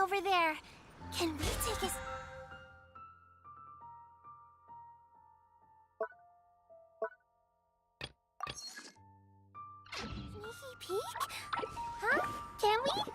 over there. Can we take a... sneaky peek? Huh? Can we?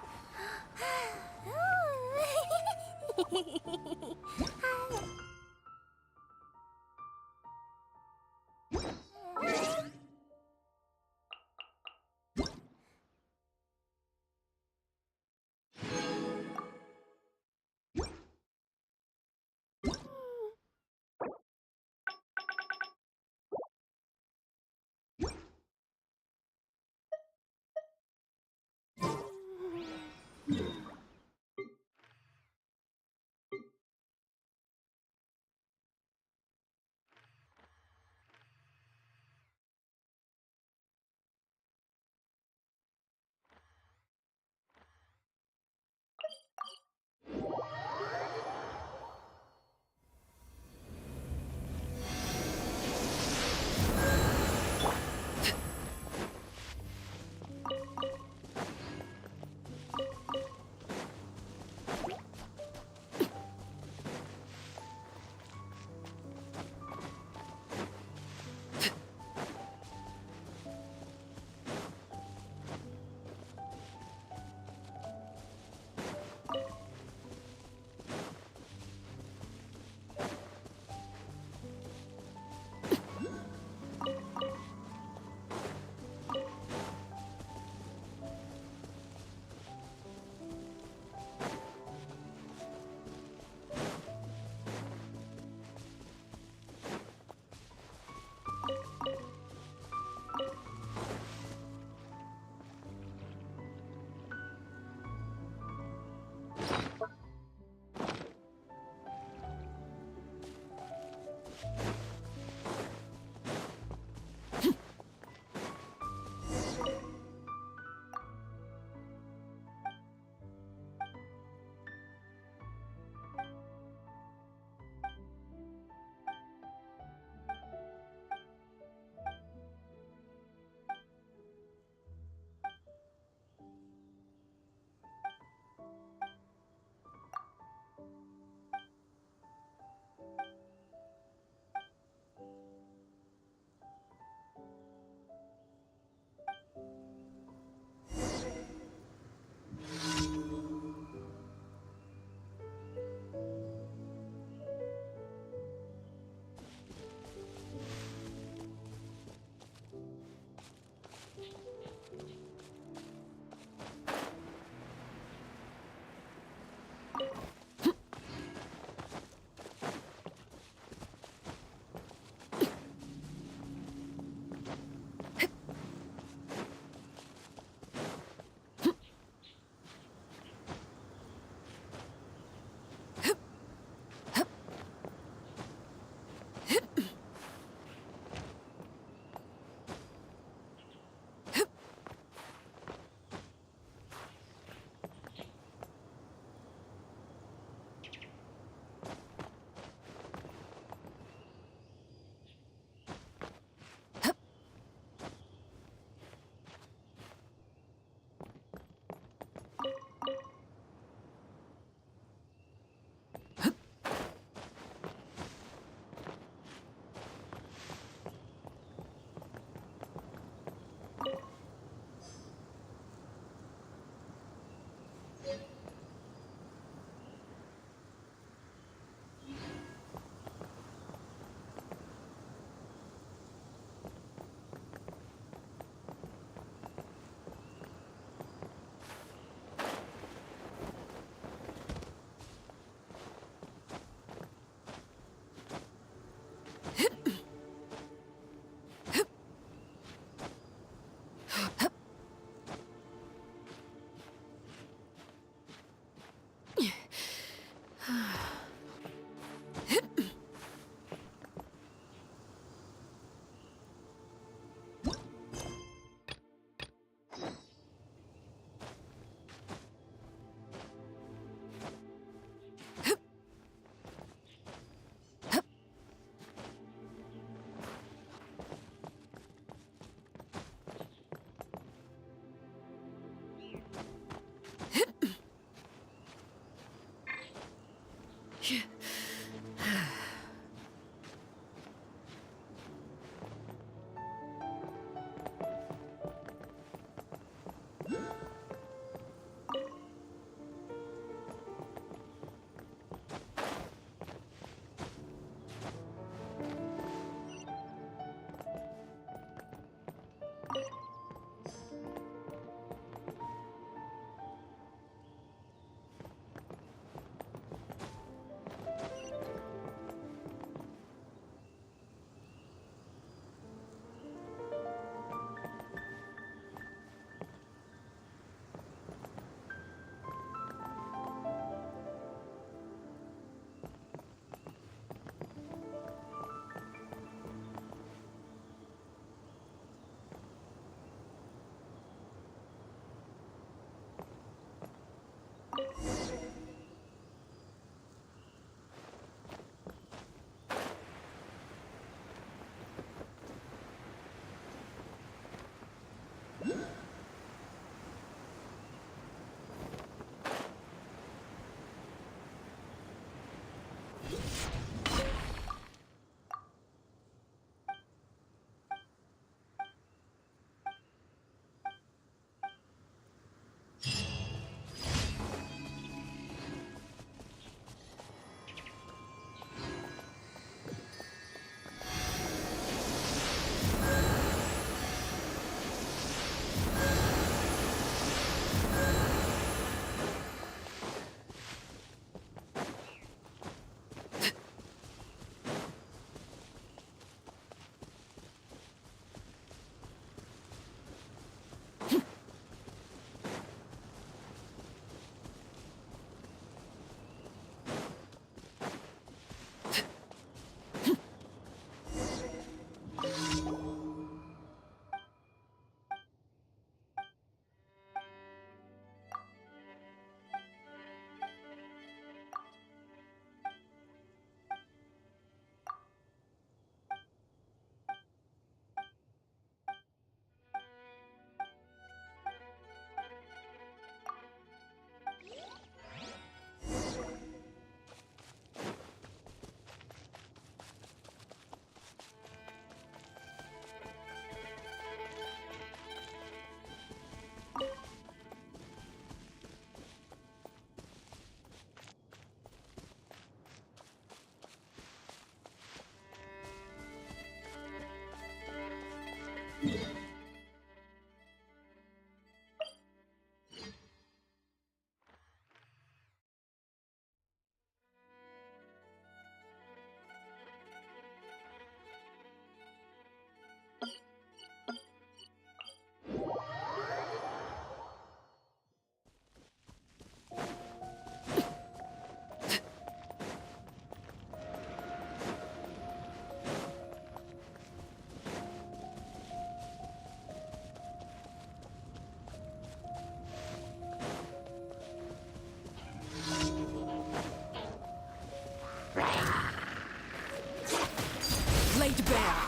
Laid bare.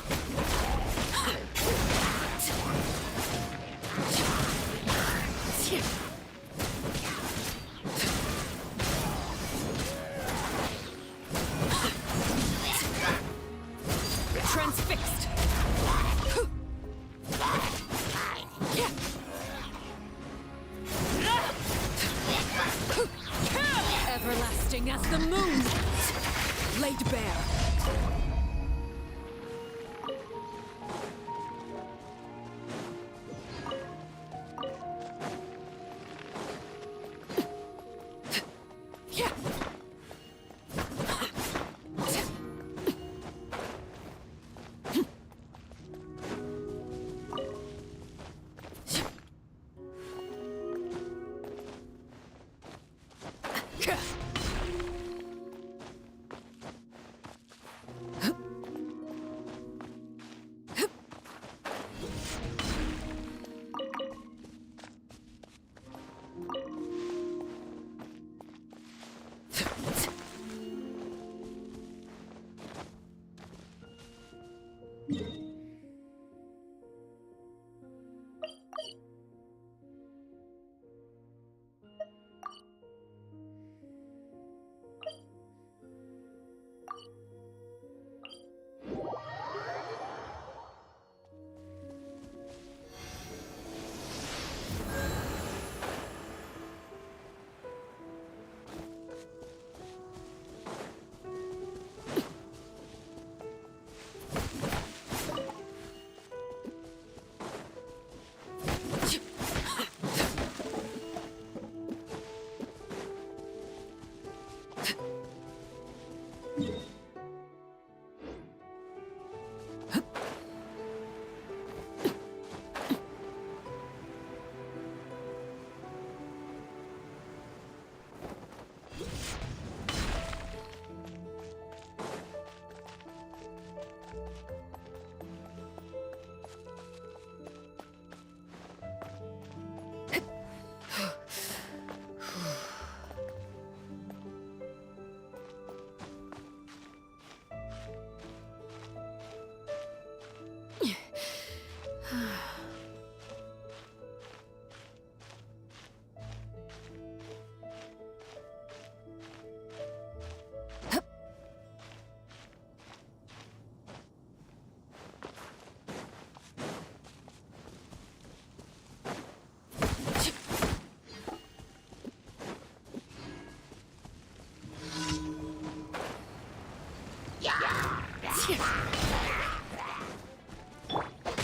Transfixed. Everlasting as the moon. Laid bare.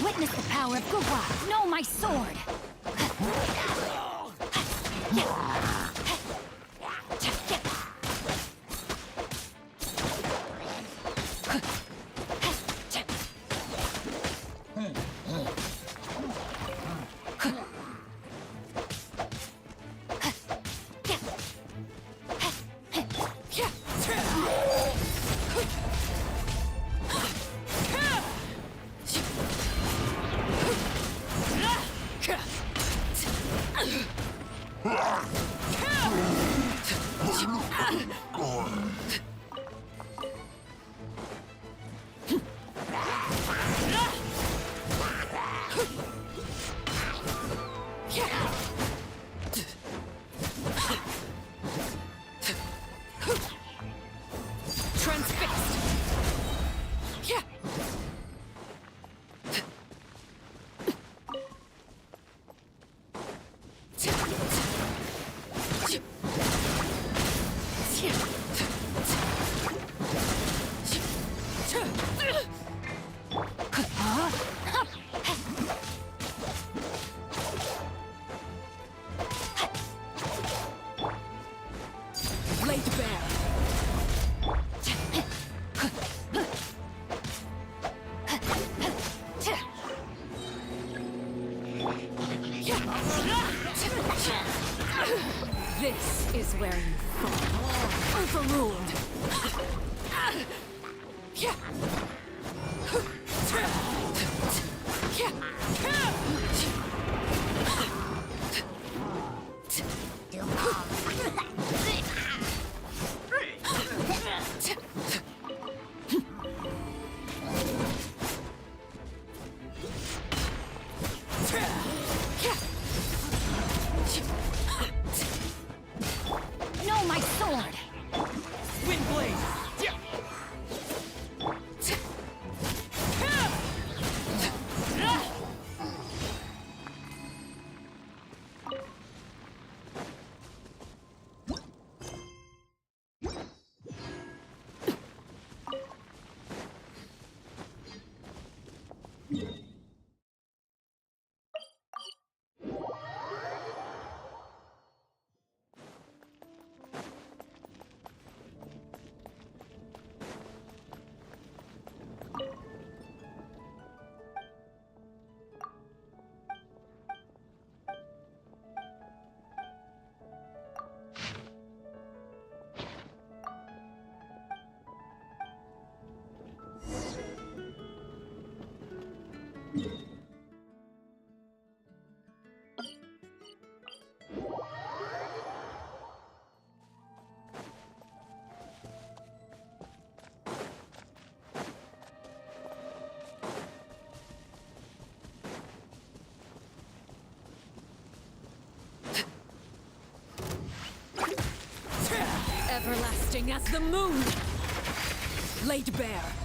Witness the power of Gugwa. Know my sword. This is where you fall. Overruled. Know my sword. Wind blade. Everlasting as the moon. laid bare.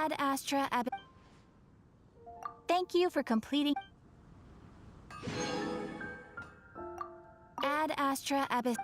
Ad Astra Ab. Thank you for completing. Ad Astra Abyss.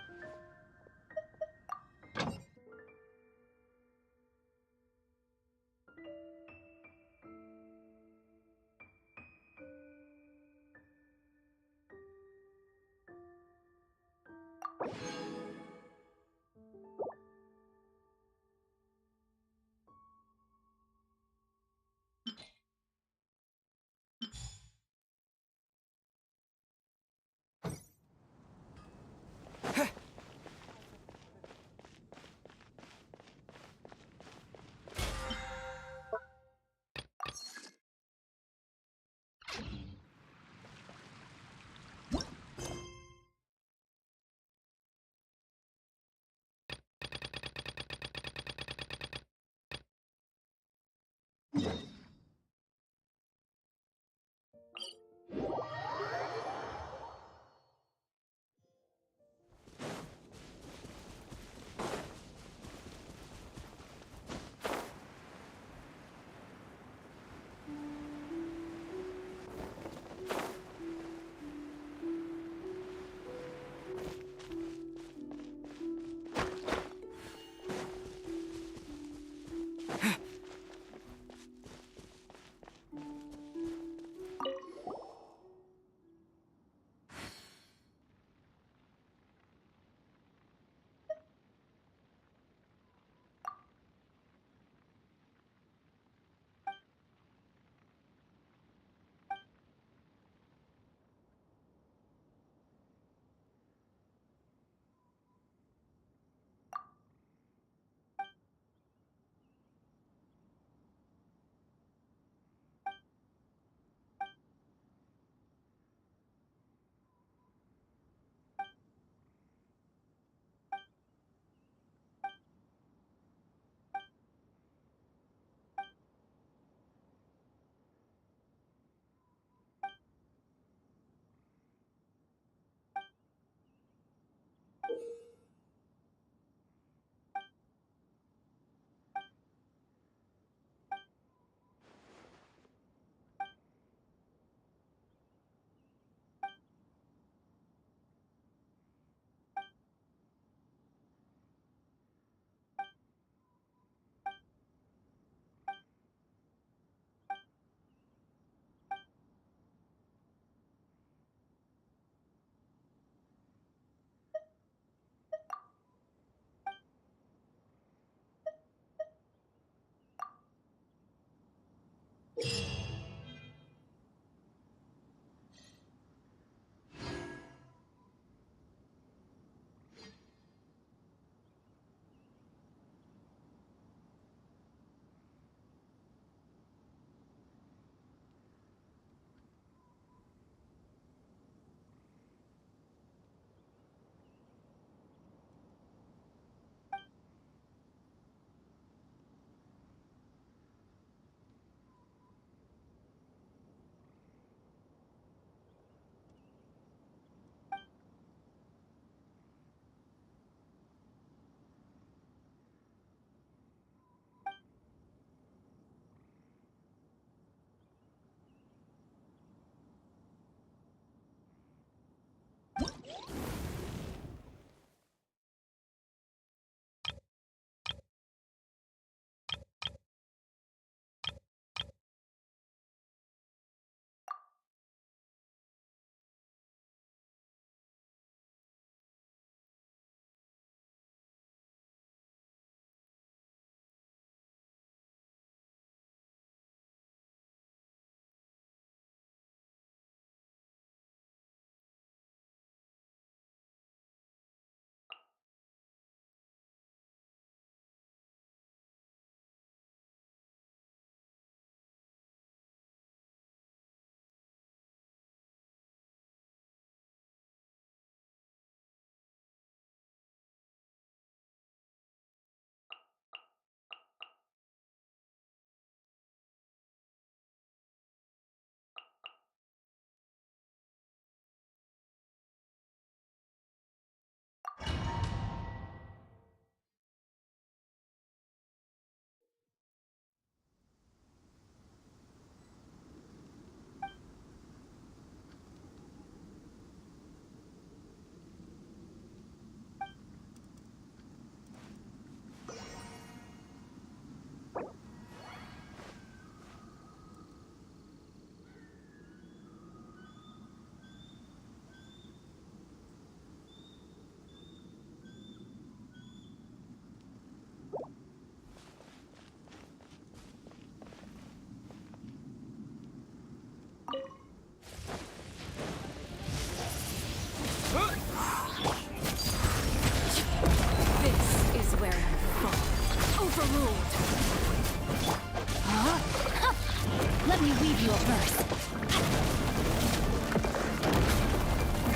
reverse.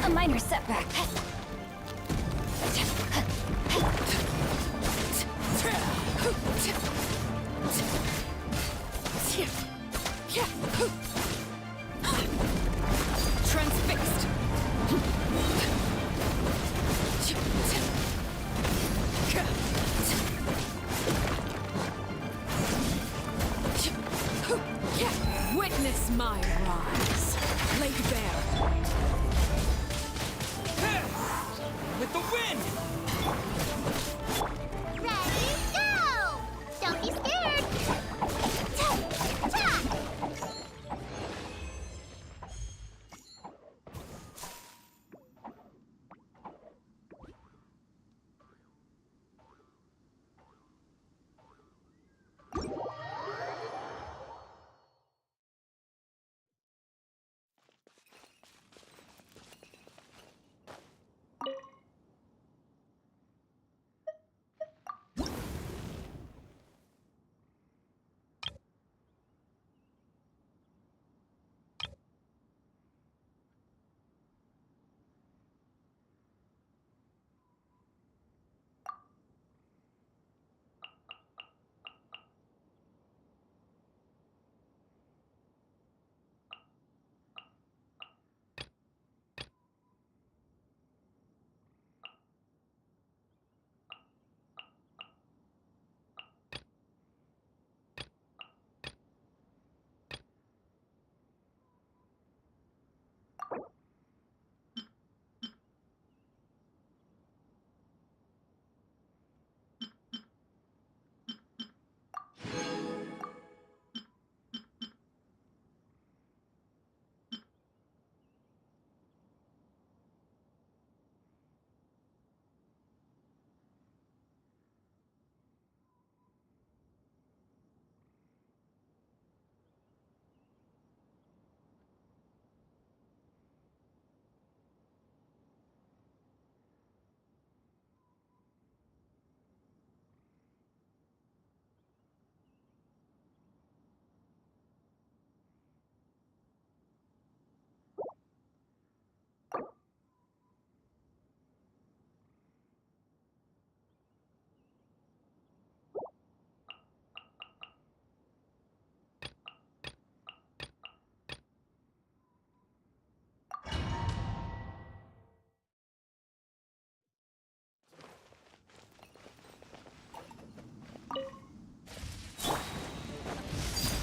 A minor setback. Transfixed. Witness my rise. Laid bare. With the wind! Ready, go! Don't be scared! Ta!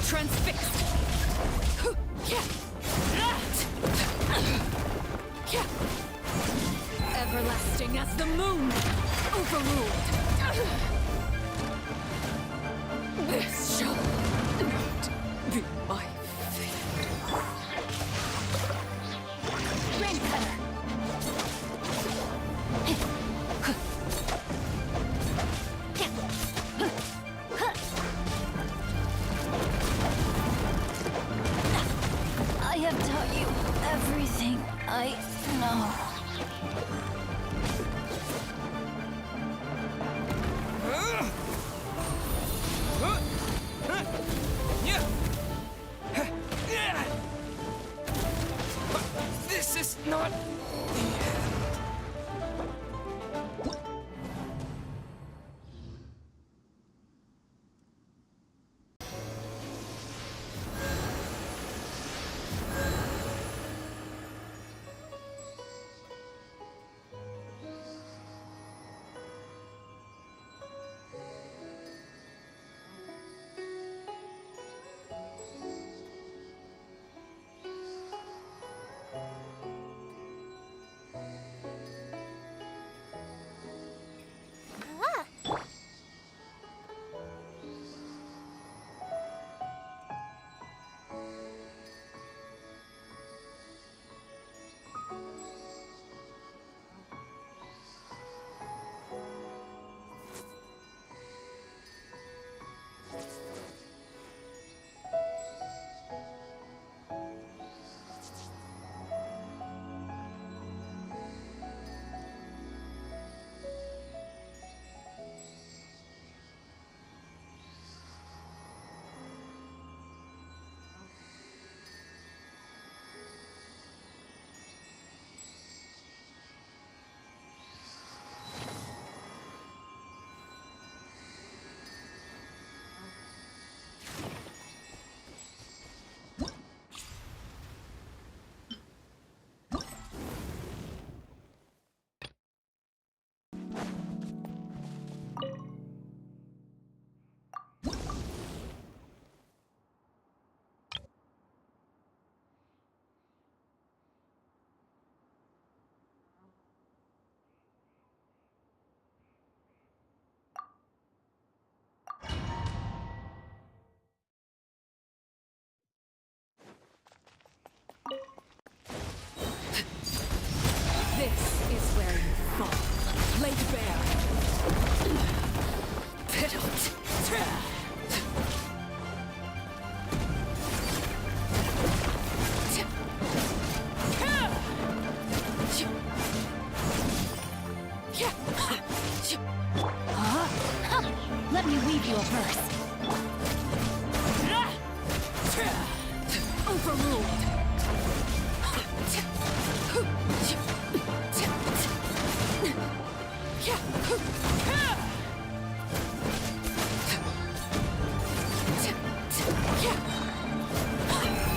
Transfixed. Everlasting as the moon. Overruled. This shall not be my fate. Rain cutter. I have taught you everything I know. This is not the end.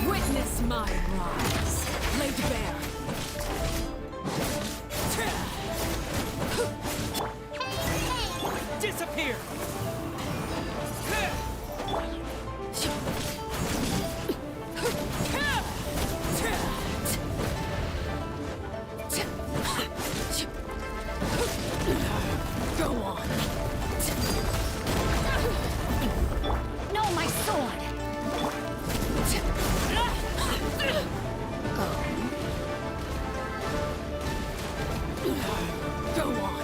Witness my rise, laid bare. Disappear! Go on. No, my sword! Go on.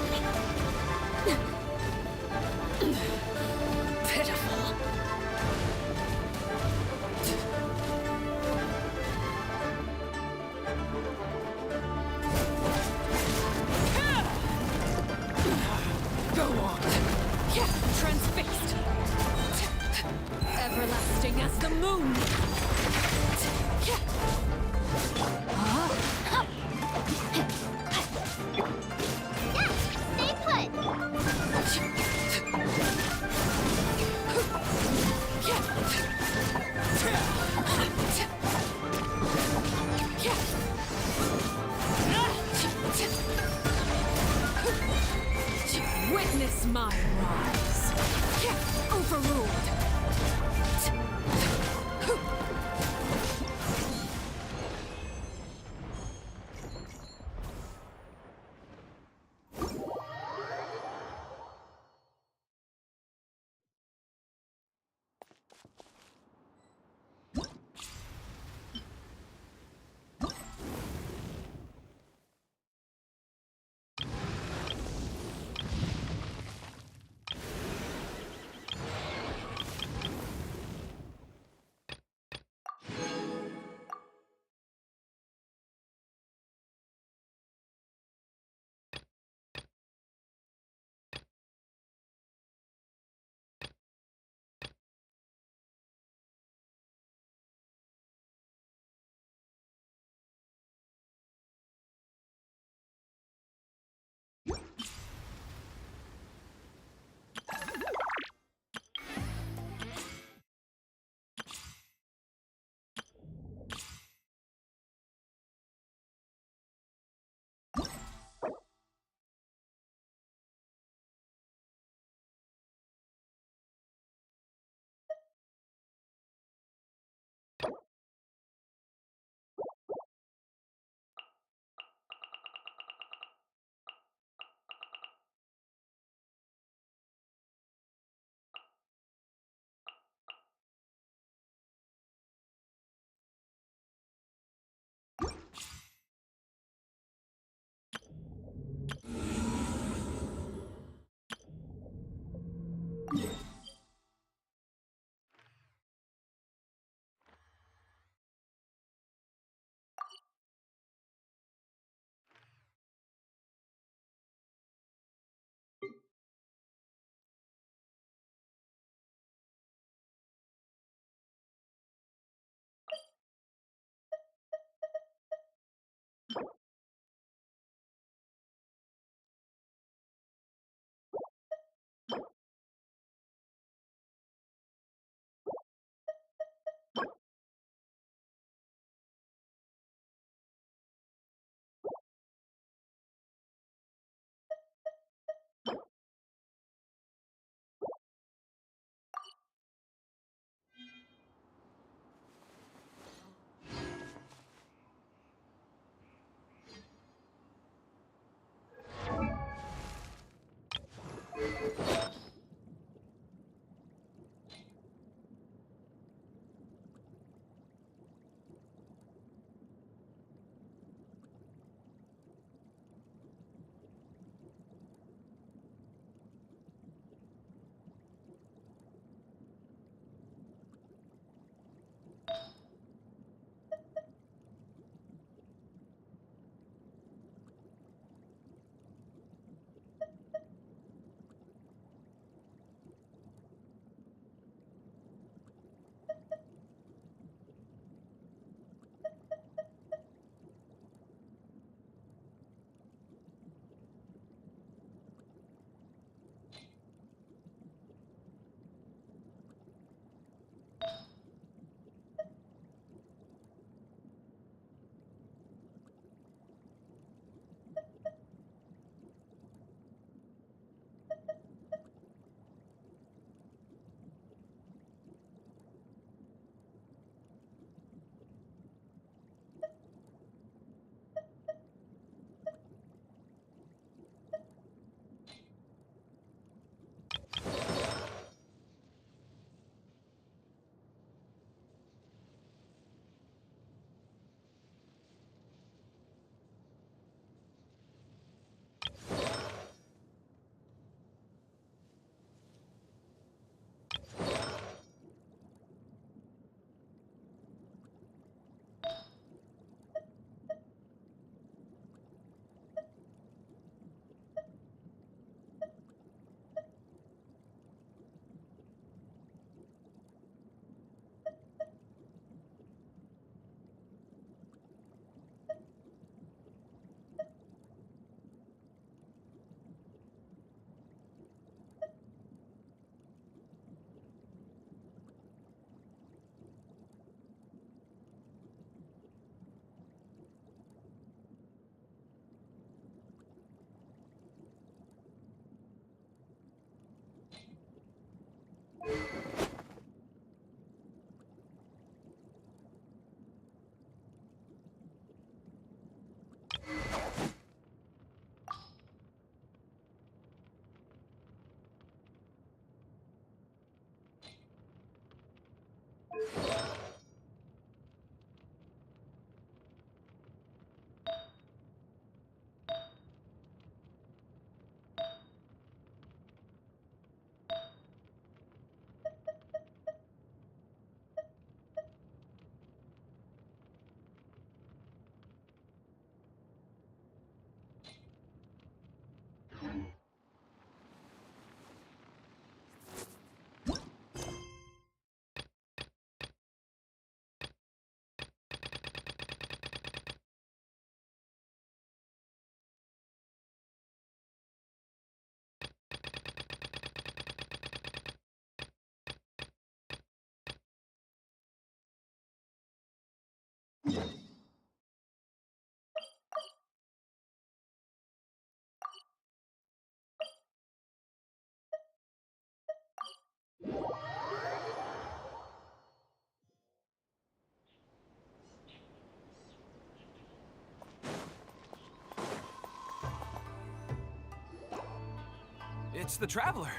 It's the Traveler.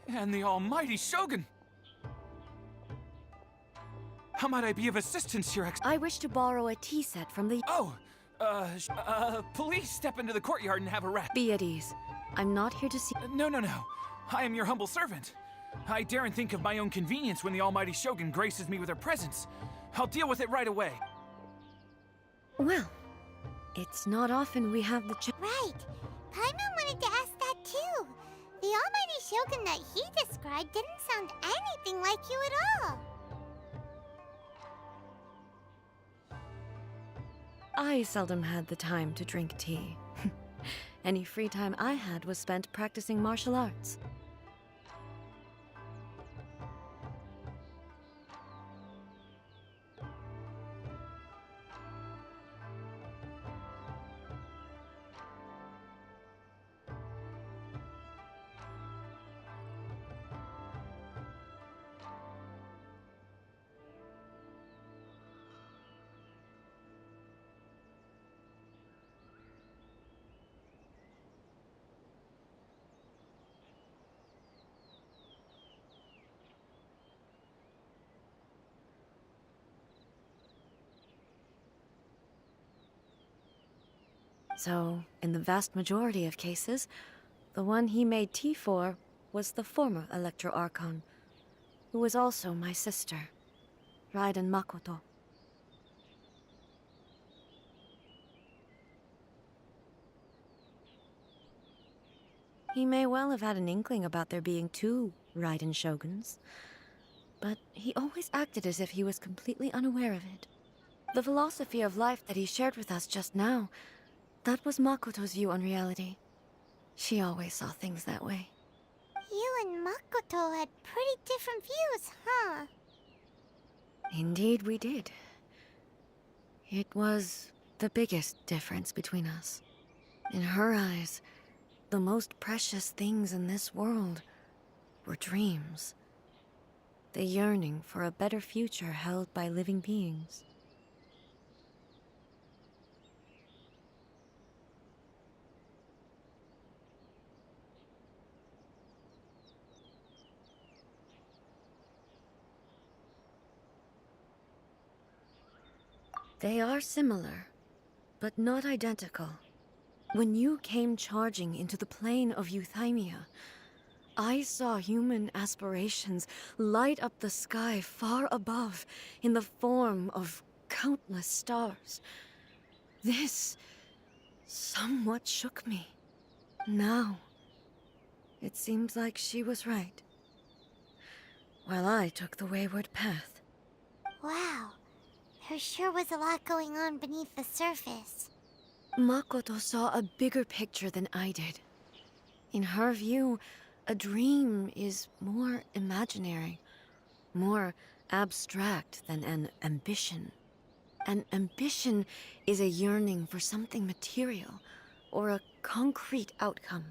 And the almighty Shogun. How might I be of assistance, Your Ex- I wish to borrow a tea set from the... Oh, please step into the courtyard and have a rest. Be at ease. I'm not here to see... No. I am your humble servant. I daren't think of my own convenience when the almighty Shogun graces me with her presence. I'll deal with it right away. Well, it's not often we have the Right. Paimon wanted to ask that too. The almighty Shogun that he described didn't sound anything like you at all. I seldom had the time to drink tea. Any free time I had was spent practicing martial arts. So, in the vast majority of cases, the one he made tea for was the former Electro Archon, who was also my sister, Raiden Makoto. He may well have had an inkling about there being two Raiden Shoguns, but he always acted as if he was completely unaware of it. The philosophy of life that he shared with us just now, that was Makoto's view on reality. She always saw things that way. You and Makoto had pretty different views, huh? Indeed we did. It was the biggest difference between us. In her eyes, the most precious things in this world were dreams. The yearning for a better future held by living beings. They are similar, but not identical. When you came charging into the plane of Euthymia, I saw human aspirations light up the sky far above in the form of countless stars. This somewhat shook me. Now, it seems like she was right, while I took the wayward path. Wow. There sure was a lot going on beneath the surface. Makoto saw a bigger picture than I did. In her view, a dream is more imaginary, more abstract than an ambition. An ambition is a yearning for something material, or a concrete outcome.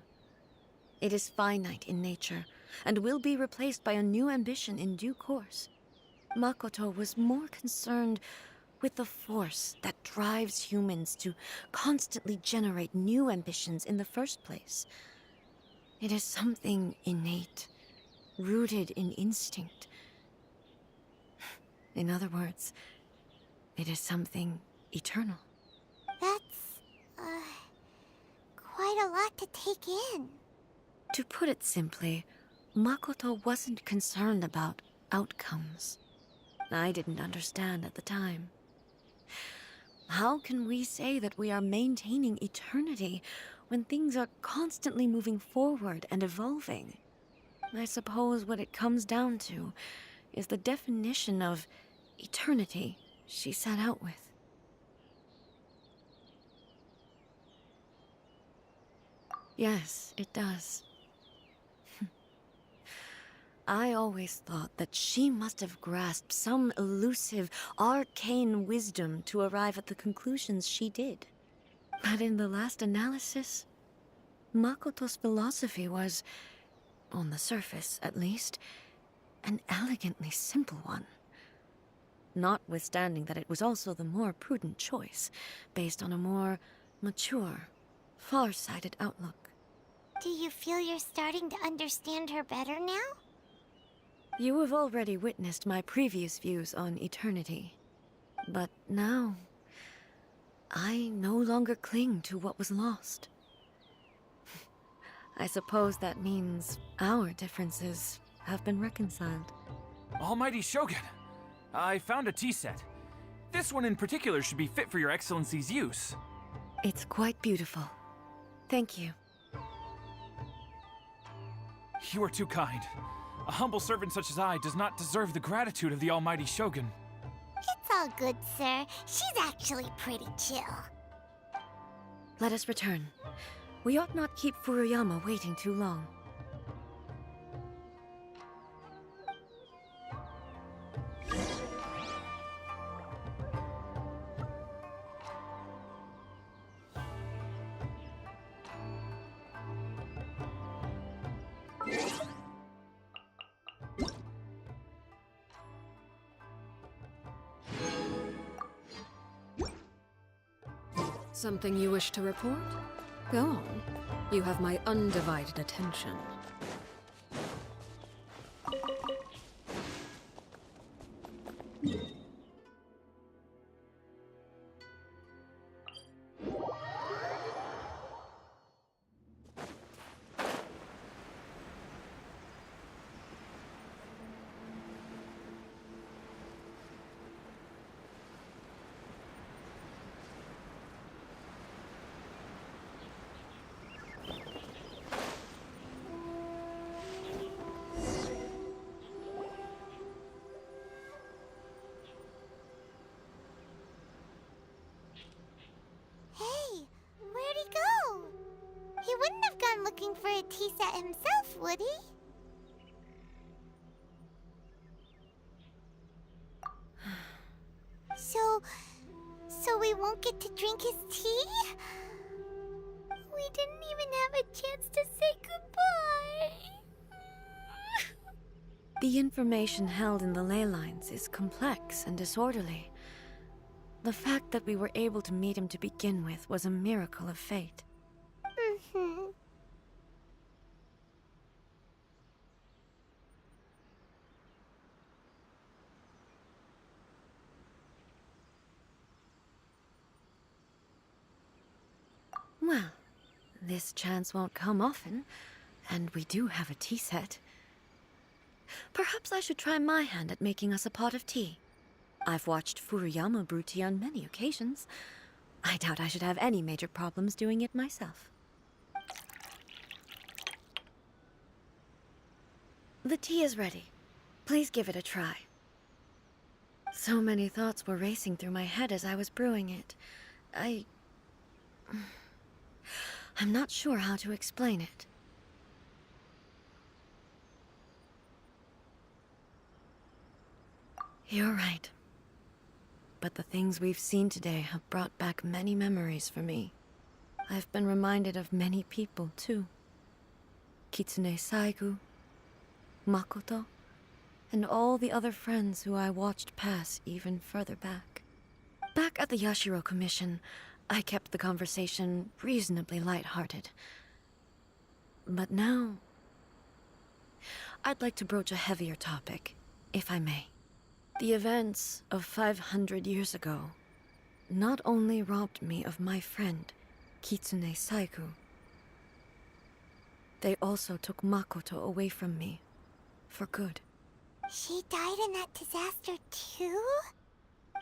It is finite in nature, and will be replaced by a new ambition in due course. Makoto was more concerned with the force that drives humans to constantly generate new ambitions in the first place. It is something innate, rooted in instinct. In other words, it is something eternal. That's, quite a lot to take in. To put it simply, Makoto wasn't concerned about outcomes. I didn't understand at the time. How can we say that we are maintaining eternity when things are constantly moving forward and evolving? I suppose what it comes down to is the definition of eternity she set out with. Yes, it does. I always thought that she must have grasped some elusive, arcane wisdom to arrive at the conclusions she did. But in the last analysis, Makoto's philosophy was, on the surface at least, an elegantly simple one. Notwithstanding that it was also the more prudent choice, based on a more mature, far-sighted outlook. Do you feel you're starting to understand her better now? You have already witnessed my previous views on eternity. But now, I no longer cling to what was lost. I suppose that means our differences have been reconciled. Almighty Shogun, I found a tea set. This one in particular should be fit for your excellency's use. It's quite beautiful. Thank you. You are too kind. A humble servant such as I does not deserve the gratitude of the Almighty Shogun. It's all good, sir. She's actually pretty chill. Let us return. We ought not keep Furuyama waiting too long. Something you wish to report? Go on. You have my undivided attention. Hey, where'd he go? He wouldn't have gone looking for a tea set himself, would he? So we won't get to drink his tea? We didn't even have a chance to say goodbye. The information held in the ley lines is complex and disorderly. The fact that we were able to meet him to begin with was a miracle of fate. Mm-hmm. Well, this chance won't come often, and we do have a tea set. Perhaps I should try my hand at making us a pot of tea. I've watched Furuyama brew tea on many occasions. I doubt I should have any major problems doing it myself. The tea is ready. Please give it a try. So many thoughts were racing through my head as I was brewing it. I'm not sure how to explain it. You're right. But the things we've seen today have brought back many memories for me. I've been reminded of many people, too. Kitsune Saigu, Makoto, and all the other friends who I watched pass even further back. Back at the Yashiro Commission, I kept the conversation reasonably lighthearted. But now, I'd like to broach a heavier topic, if I may. The events of 500 years ago not only robbed me of my friend, Kitsune Saigu, they also took Makoto away from me, for good. She died in that disaster too?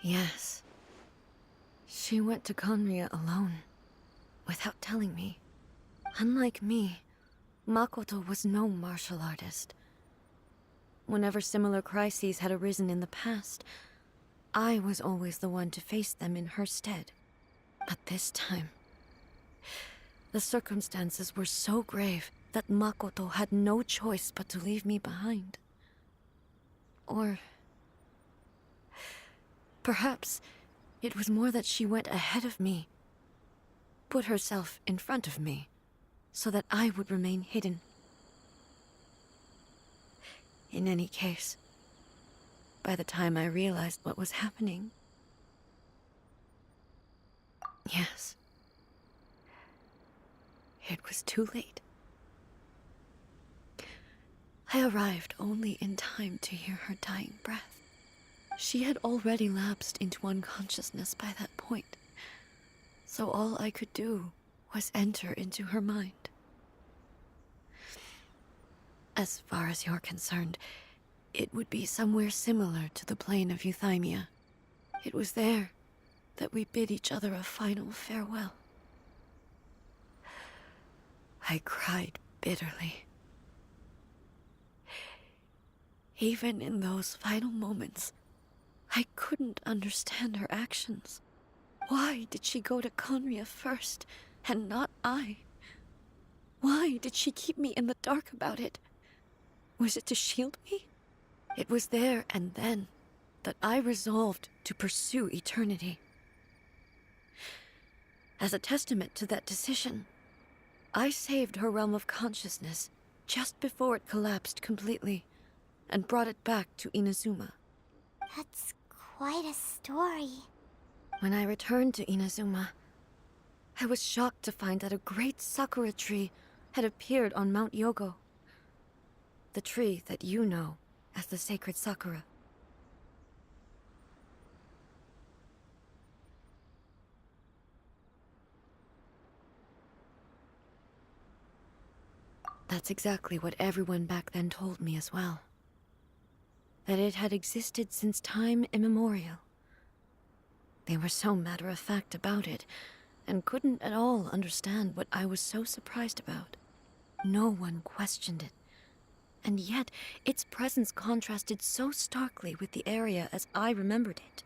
Yes. She went to Conria alone, without telling me. Unlike me, Makoto was no martial artist. Whenever similar crises had arisen in the past, I was always the one to face them in her stead. But this time, the circumstances were so grave that Makoto had no choice but to leave me behind. Or perhaps it was more that she went ahead of me, put herself in front of me, so that I would remain hidden. In any case, by the time I realized what was happening, yes, it was too late. I arrived only in time to hear her dying breath. She had already lapsed into unconsciousness by that point, so all I could do was enter into her mind. As far as you're concerned, it would be somewhere similar to the plane of Euthymia. It was there that we bid each other a final farewell. I cried bitterly. Even in those final moments, I couldn't understand her actions. Why did she go to Conria first, and not I? Why did she keep me in the dark about it? Was it to shield me? It was there and then that I resolved to pursue eternity. As a testament to that decision, I saved her realm of consciousness just before it collapsed completely, and brought it back to Inazuma. That's quite a story. When I returned to Inazuma, I was shocked to find that a great sakura tree had appeared on Mount Yogo. The tree that you know as the sacred sakura. That's exactly what everyone back then told me as well. That it had existed since time immemorial. They were so matter-of-fact about it, and couldn't at all understand what I was so surprised about. No one questioned it, and yet its presence contrasted so starkly with the area as I remembered it.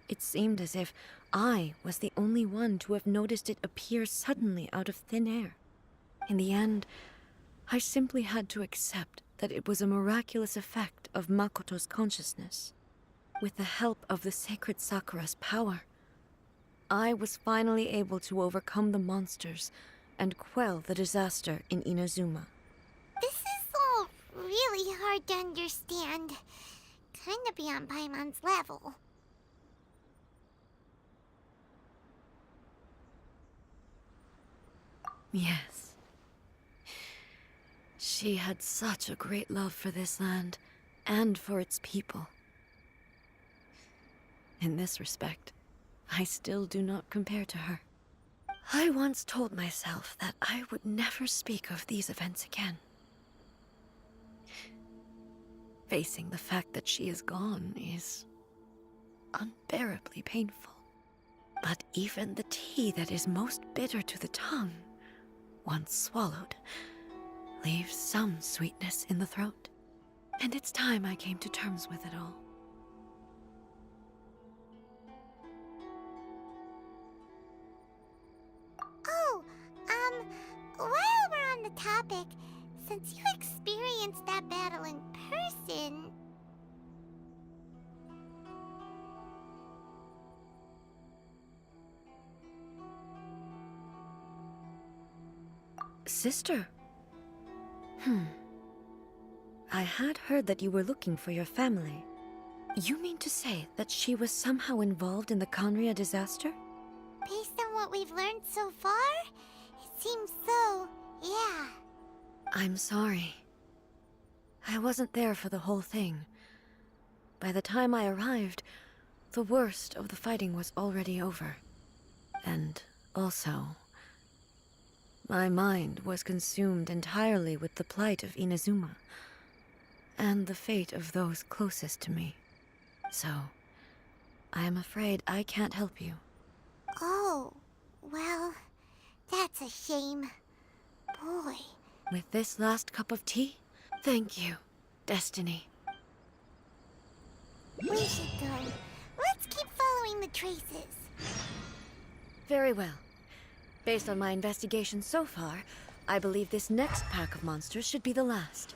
It seemed as if I was the only one to have noticed it appear suddenly out of thin air. In the end, I simply had to accept that it was a miraculous effect of Makoto's consciousness. With the help of the sacred Sakura's power, I was finally able to overcome the monsters and quell the disaster in Inazuma. This is all really hard to understand. Kinda beyond Paimon's level. Yes. She had such a great love for this land, and for its people. In this respect, I still do not compare to her. I once told myself that I would never speak of these events again. Facing the fact that she is gone is unbearably painful. But even the tea that is most bitter to the tongue, once swallowed, leaves some sweetness in the throat. And it's time I came to terms with it all. Oh, while we're on the topic, since you experienced that battle in person... Sister? I had heard that you were looking for your family. You mean to say that she was somehow involved in the Conria disaster? Based on what we've learned so far, it seems so, yeah. I'm sorry. I wasn't there for the whole thing. By the time I arrived, the worst of the fighting was already over. And also, my mind was consumed entirely with the plight of Inazuma, and the fate of those closest to me. So, I am afraid I can't help you. Oh, well, that's a shame. Boy. With this last cup of tea, thank you, Destiny. We should go. Let's keep following the traces. Very well. Based on my investigation so far, I believe this next pack of monsters should be the last.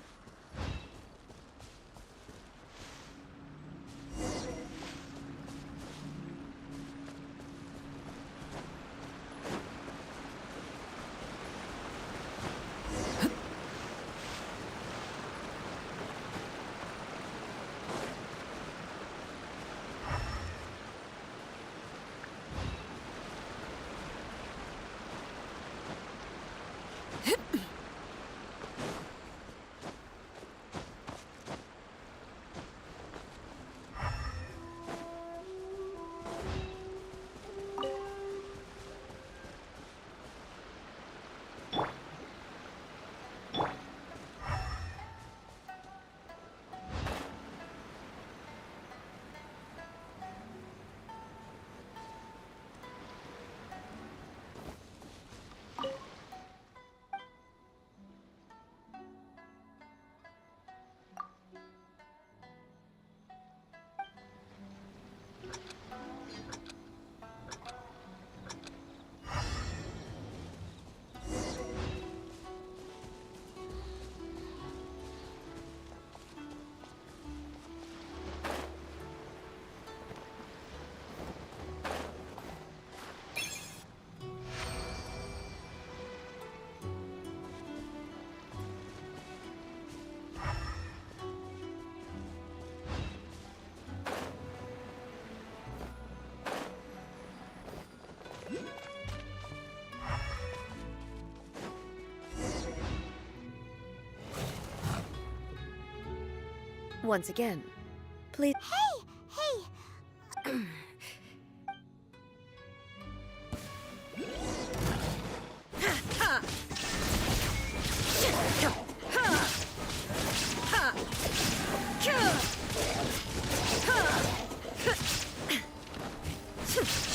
Once again, please. Hey!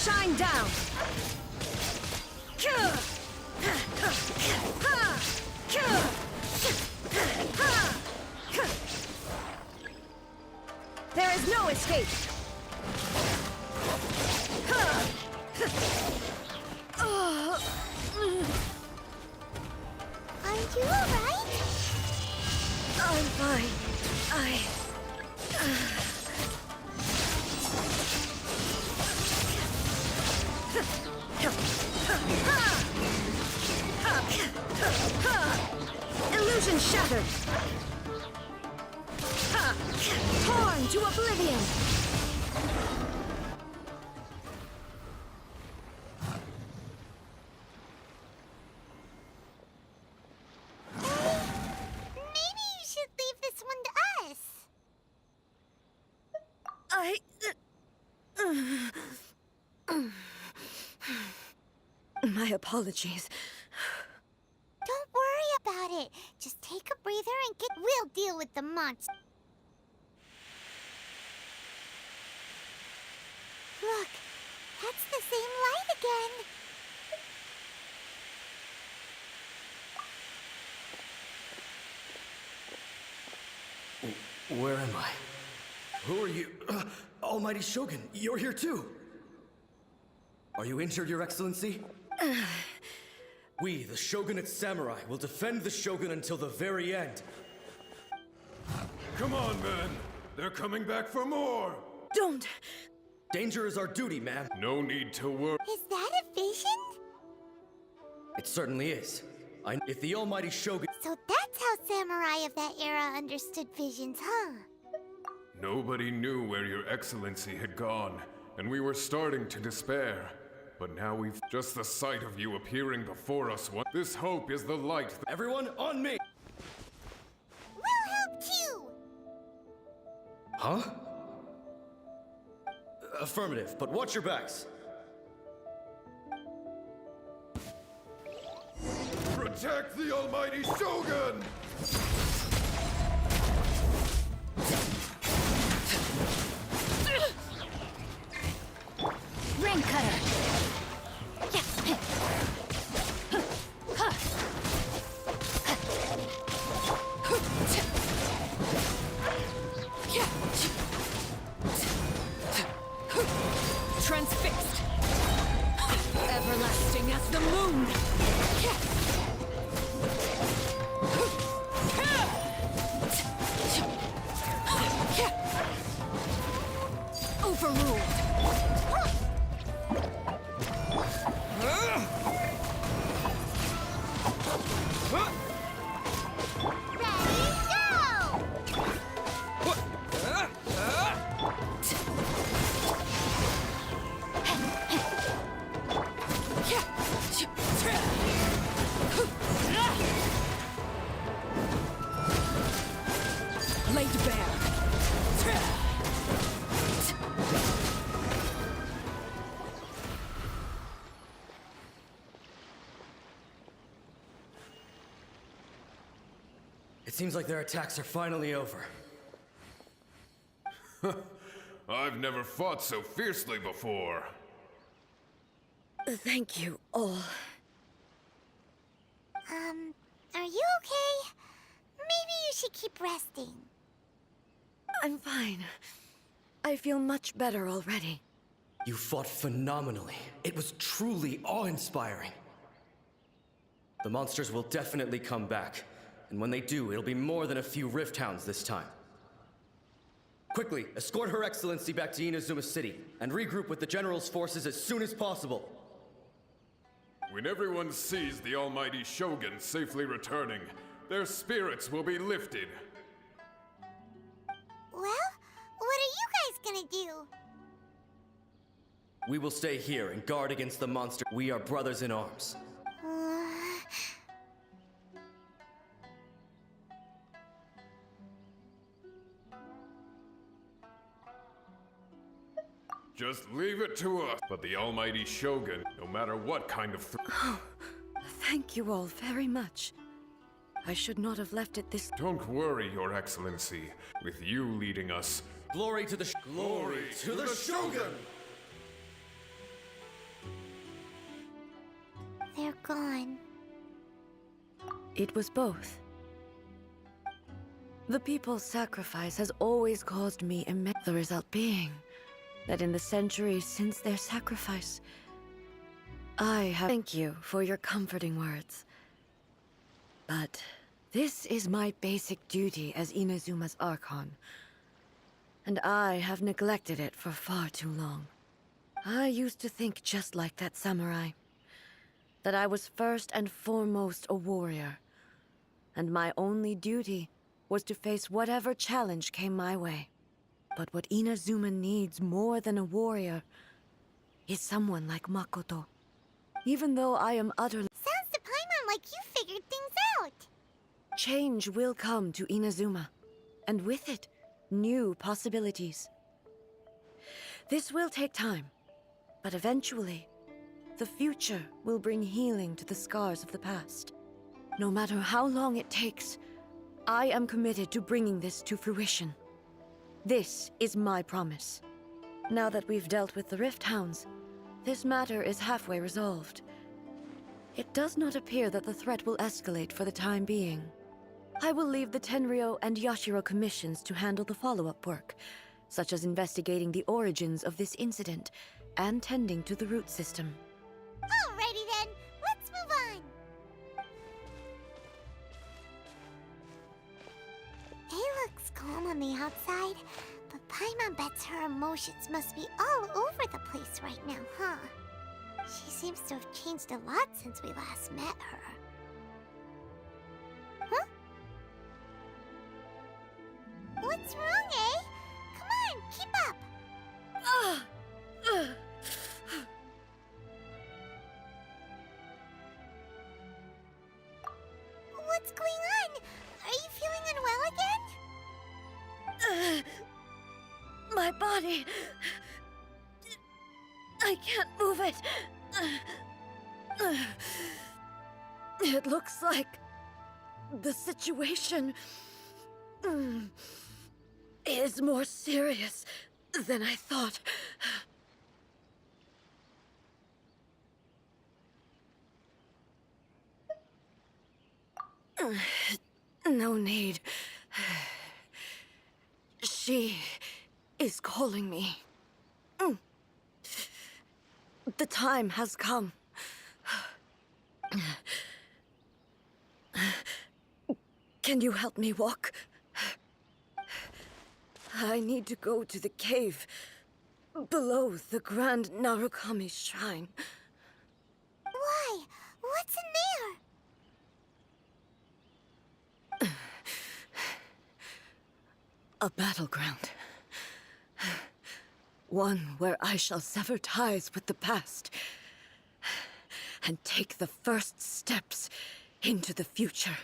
Shine down! There is no escape! Are you alright? I'm fine. Illusion shattered! Torn to oblivion! Maybe you should leave this one to us. My apologies. Don't worry about it. Just take a breather and we'll deal with the monster. Look, that's the same light again. Where am I? Who are you? Almighty Shogun, you're here too! Are you injured, Your Excellency? We, the Shogunate Samurai, will defend the Shogun until the very end. Come on, men! They're coming back for more! Don't! Danger is our duty, ma'am. No need to worry. Is that a vision? It certainly is. If the Almighty Shogun... So that's how samurai of that era understood visions, huh? Nobody knew where Your Excellency had gone, and we were starting to despair. But now we've just the sight of you appearing before us. This hope is the light. Everyone, on me! We'll help too! Huh? Affirmative, but watch your backs. Protect the Almighty Shogun! Ring cutter. Transfixed. Everlasting as the moon. Overruled. Laid bare. It seems like their attacks are finally over. I've never fought so fiercely before. Thank you all. Are you okay? Maybe you should keep resting. I'm fine. I feel much better already. You fought phenomenally. It was truly awe-inspiring. The monsters will definitely come back. And when they do, it'll be more than a few Rift Hounds this time. Quickly, escort Her Excellency back to Inazuma City, and regroup with the General's forces as soon as possible. When everyone sees the Almighty Shogun safely returning, their spirits will be lifted. Well, what are you guys gonna do? We will stay here and guard against the monster. We are brothers in arms. Just leave it to us. But the almighty Shogun, no matter what kind of Thank you all very much. I should not have left it this. Don't worry, Your Excellency. With you leading us, Glory to the Glory to the Shogun! They're gone. It was both. The people's sacrifice has always caused me immense. The result being that in the centuries since their sacrifice, I have. Thank you for your comforting words. But this is my basic duty as Inazuma's Archon, and I have neglected it for far too long. I used to think just like that samurai, that I was first and foremost a warrior, and my only duty was to face whatever challenge came my way. But what Inazuma needs more than a warrior is someone like Makoto. Even though I am utterly... Sounds to Paimon like you figured things out. Change will come to Inazuma, and with it, new possibilities. This will take time, but eventually, the future will bring healing to the scars of the past. No matter how long it takes, I am committed to bringing this to fruition. This is my promise. Now that we've dealt with the Rift Hounds, this matter is halfway resolved. It does not appear that the threat will escalate for the time being. I will leave the Tenryo and Yashiro commissions to handle the follow-up work, such as investigating the origins of this incident and tending to the root system. Alrighty then, let's move on. It looks calm on the outside, but Paimon bets her emotions must be all over the place right now, huh? She seems to have changed a lot since we last met her. Huh? What's wrong, eh? Come on, keep up! What's going on? Are you feeling unwell again? My body... I can't move it. It looks like the situation is more serious than I thought. No need. She is calling me. The time has come. Can you help me walk? I need to go to the cave below the Grand Narukami Shrine. Why? What's in there? A battleground. One where I shall sever ties with the past and take the first steps into the future.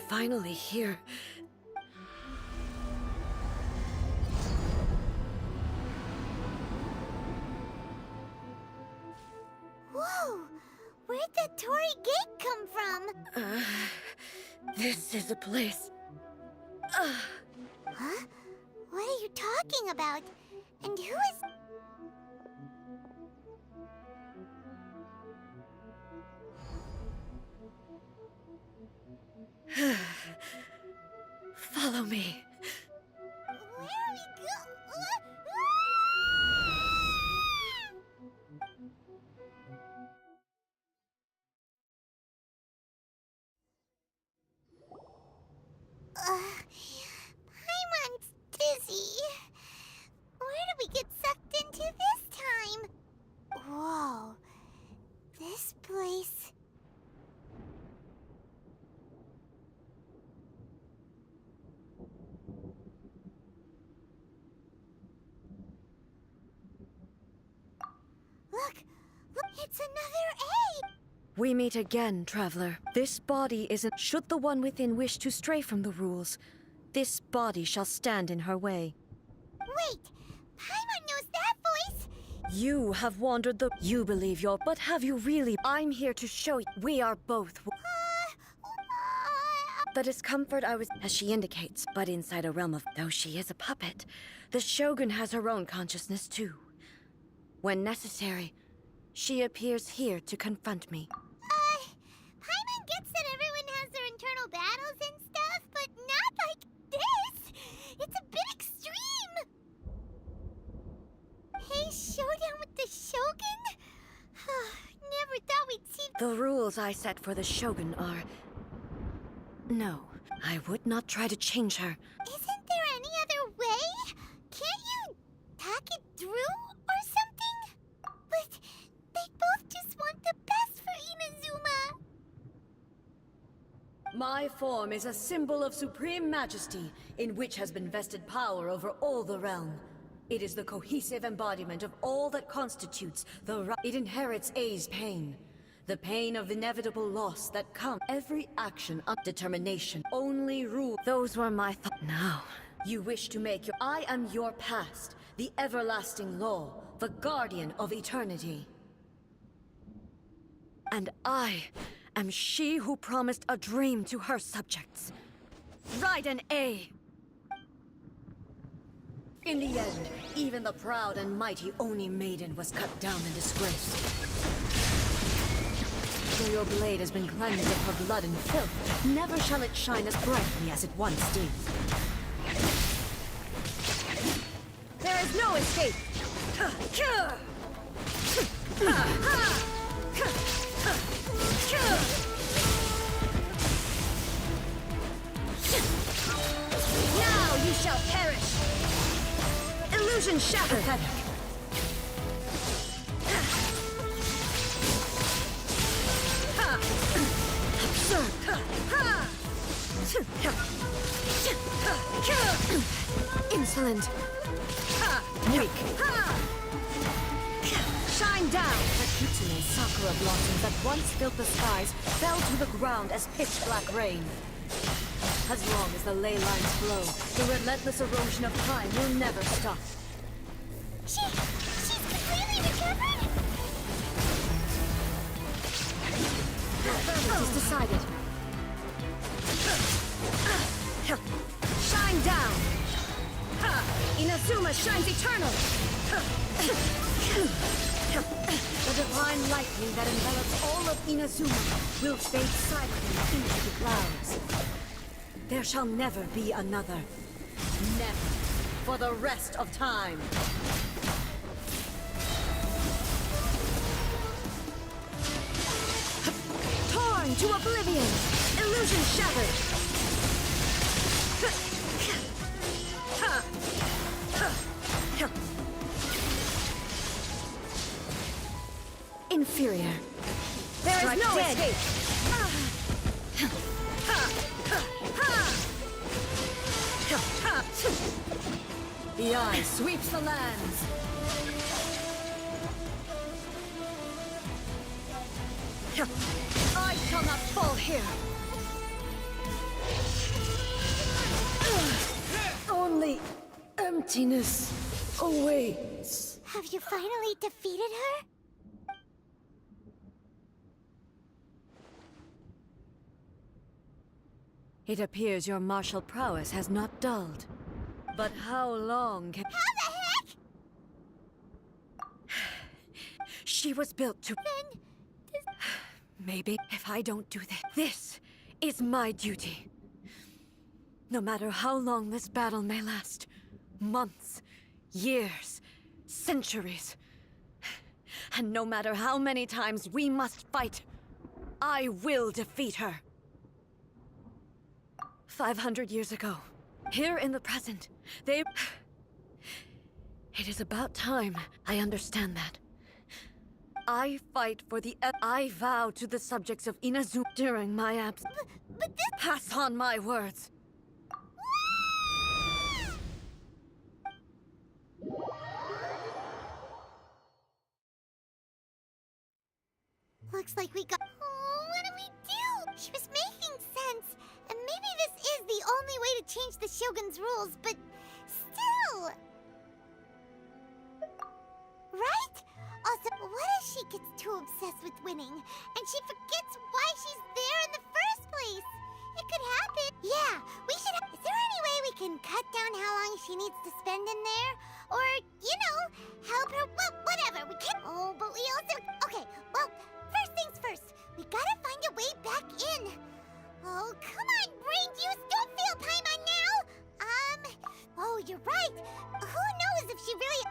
finally here. Whoa! Where'd the Torii Gate come from? This is a place. Huh? What are you talking about? And who is... Follow me. Where are we go? Paimon's dizzy. Where did we get sucked into this time? Whoa. This place... Look! It's another A! We meet again, traveler. This body isn't... Should the one within wish to stray from the rules, this body shall stand in her way. Wait! Paimon knows that voice! You have wandered the... You believe you're... But have you really... I'm here to show you... We are both... The discomfort I was... As she indicates, but inside a realm of... Though she is a puppet, the Shogun has her own consciousness too. When necessary, she appears here to confront me. Paimon gets that everyone has their internal battles and stuff, but not like this! It's a bit extreme! Hey, showdown with the Shogun? Never thought we'd see... The rules I set for the Shogun are... No, I would not try to change her. Isn't there any other way? Can't you talk it through or something? But they both just want the best for Inazuma. My form is a symbol of supreme majesty, in which has been vested power over all the realm. It is the cohesive embodiment of all that constitutes the... It inherits A's pain. The pain of inevitable loss that comes. Every action of determination. Only rule. Those were my thoughts. Now, you wish to make your... I am your past, the everlasting law, the guardian of eternity. And I am she who promised a dream to her subjects. Raiden A. In the end, even the proud and mighty Oni Maiden was cut down in disgrace. Though your blade has been cleansed of her blood and filth, never shall it shine as brightly as it once did. There is no escape! Now you shall perish! Illusion shattered! Insolent. Weak. Shine down! The Kitsune sakura blossoms that once filled the skies fell to the ground as pitch-black rain. As long as the ley lines flow, the relentless erosion of time will never stop. She's completely recovered? It is decided. Shine down! Inazuma shines eternal! The divine lightning that envelops all of Inazuma will fade silently into the clouds. There shall never be another. Never. For the rest of time. Torn to oblivion! Illusion shattered! Inferior. There is no escape! The eye sweeps the lands! I shall not fall here! Only emptiness awaits. Have you finally defeated her? It appears your martial prowess has not dulled. But how long can— How the heck? She was built to— Then... Maybe if I don't do this, this is my duty. No matter how long this battle may last, months, years, centuries, and no matter how many times we must fight, I will defeat her. 500 years ago, here in the present, they— It is about time I understand that. I fight for the— I vow to the subjects of Inazuma during my absence. But this... Pass on my words. Looks like we got... Oh, what do we do? She was making sense. And maybe this is the only way to change the Shogun's rules, but still... Right? Also, what if she gets too obsessed with winning, and she forgets why she's there in the first place? It could happen. Yeah, we should... Is there any way we can cut down how long she needs to spend in there? Or, you know, help her... Well, whatever, we can't... Oh, but we also... Okay, well, first things first. We gotta find a way back in. Oh, come on, brain juice, don't feel Paimon now! Oh, you're right. Who knows if she really...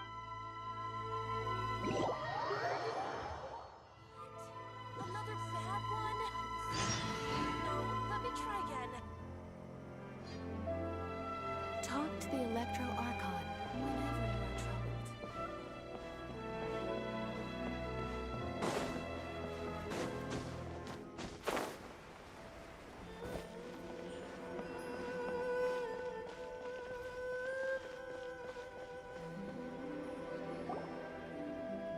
Another bad one? No, let me try again. Talk to the Electro Archon whenever you are troubled.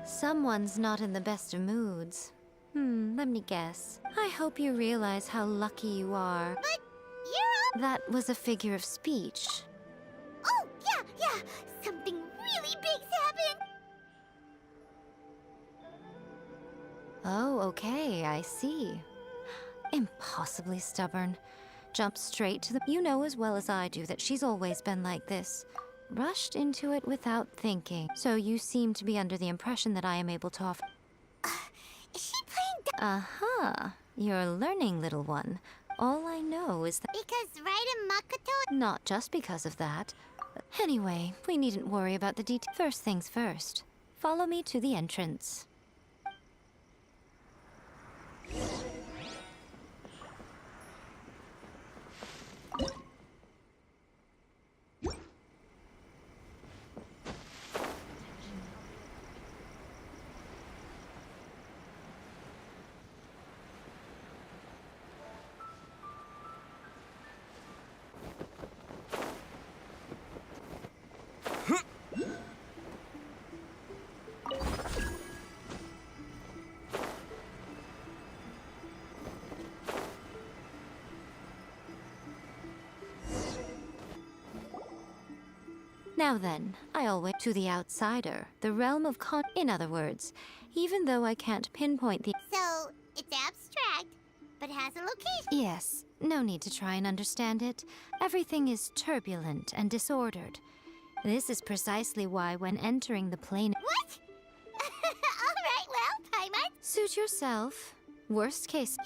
Someone's not in the best of moods. Let me guess. I hope you realize how lucky you are. But you're... That was a figure of speech. Oh, yeah. Something really big's happened. Oh, okay, I see. Impossibly stubborn. Jump straight to the... You know as well as I do that she's always been like this. Rushed into it without thinking. So you seem to be under the impression that I am able to offer... Is she playing... Aha! You're learning, little one. All I know is that... Because Raiden Makoto... Not just because of that. Anyway, we needn't worry about the details. First things first. Follow me to the entrance. Now then, I always to the outsider, the realm of in other words, even though I can't pinpoint the... So, it's abstract, but has a location. Yes, no need to try and understand it. Everything is turbulent and disordered. This is precisely why when entering the plane... What? Alright, well, Paimon. Suit yourself. Worst case...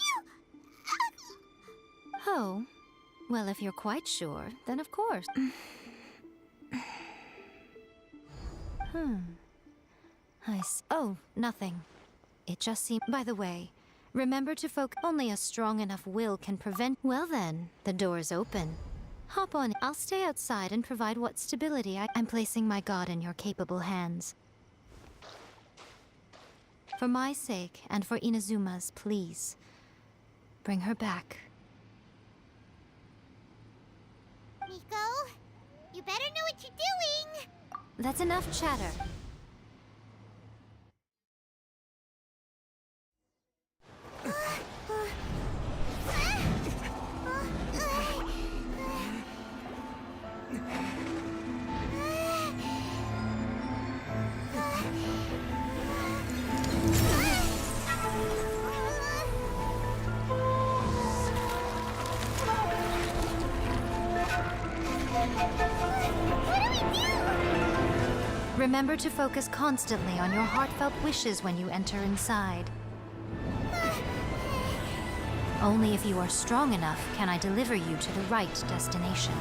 Oh, well, if you're quite sure, then of course. Oh, nothing. It just seemed... By the way, remember to focus... Only a strong enough will can prevent... Well then, the door's open. Hop on. I'll stay outside and provide what stability I'm placing my god in your capable hands. For my sake, and for Inazuma's, please. Bring her back. Miko, you better know what you're doing. That's enough chatter. Remember to focus constantly on your heartfelt wishes when you enter inside. Only if you are strong enough can I deliver you to the right destination.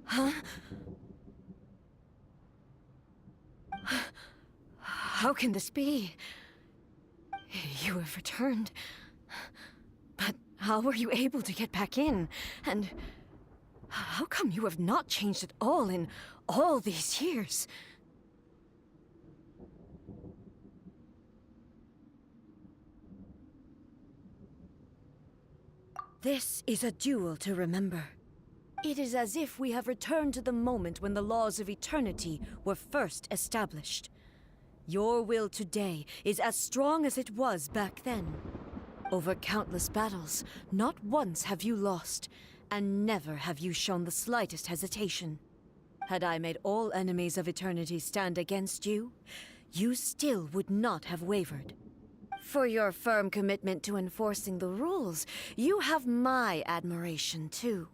Huh? How can this be? You have returned. But how were you able to get back in? And how come you have not changed at all in all these years? This is a duel to remember. It is as if we have returned to the moment when the laws of eternity were first established. Your will today is as strong as it was back then. Over countless battles, not once have you lost, and never have you shown the slightest hesitation. Had I made all enemies of eternity stand against you, you still would not have wavered. For your firm commitment to enforcing the rules, you have my admiration too.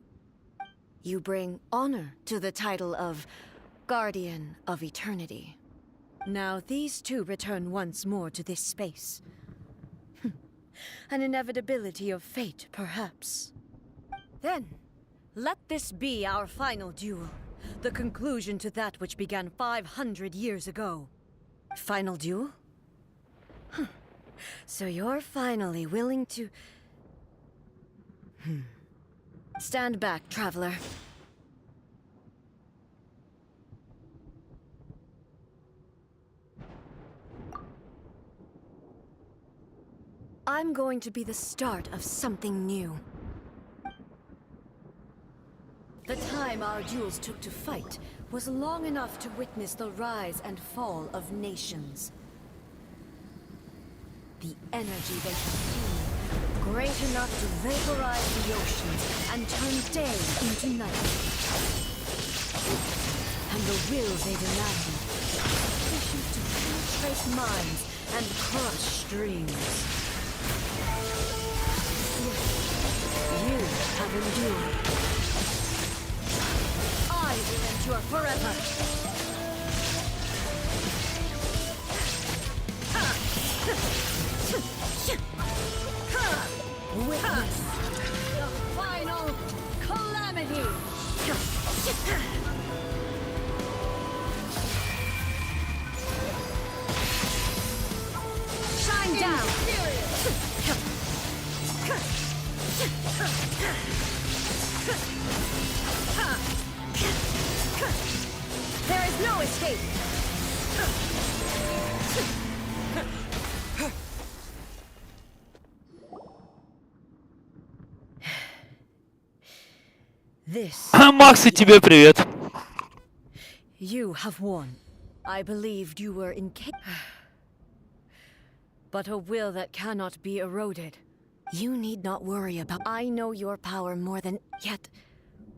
You bring honor to the title of Guardian of Eternity. Now these two return once more to this space. An inevitability of fate, perhaps. Then, let this be our final duel. The conclusion to that which began 500 years ago. Final duel? So you're finally willing to... Stand back, traveler. I'm going to be the start of something new. The time our duels took to fight was long enough to witness the rise and fall of nations. The energy they consume, great enough to vaporize the oceans and turn day into night. And the will they demanded, sufficient to penetrate minds and crush streams. You have endured. I will endure forever. Witness the final calamity! Shine down! There is no escape! This. Макс, и тебе привет. You have won. I believed you were incapable. But a will that cannot be eroded. You need not worry about. I know your power more than. Yet,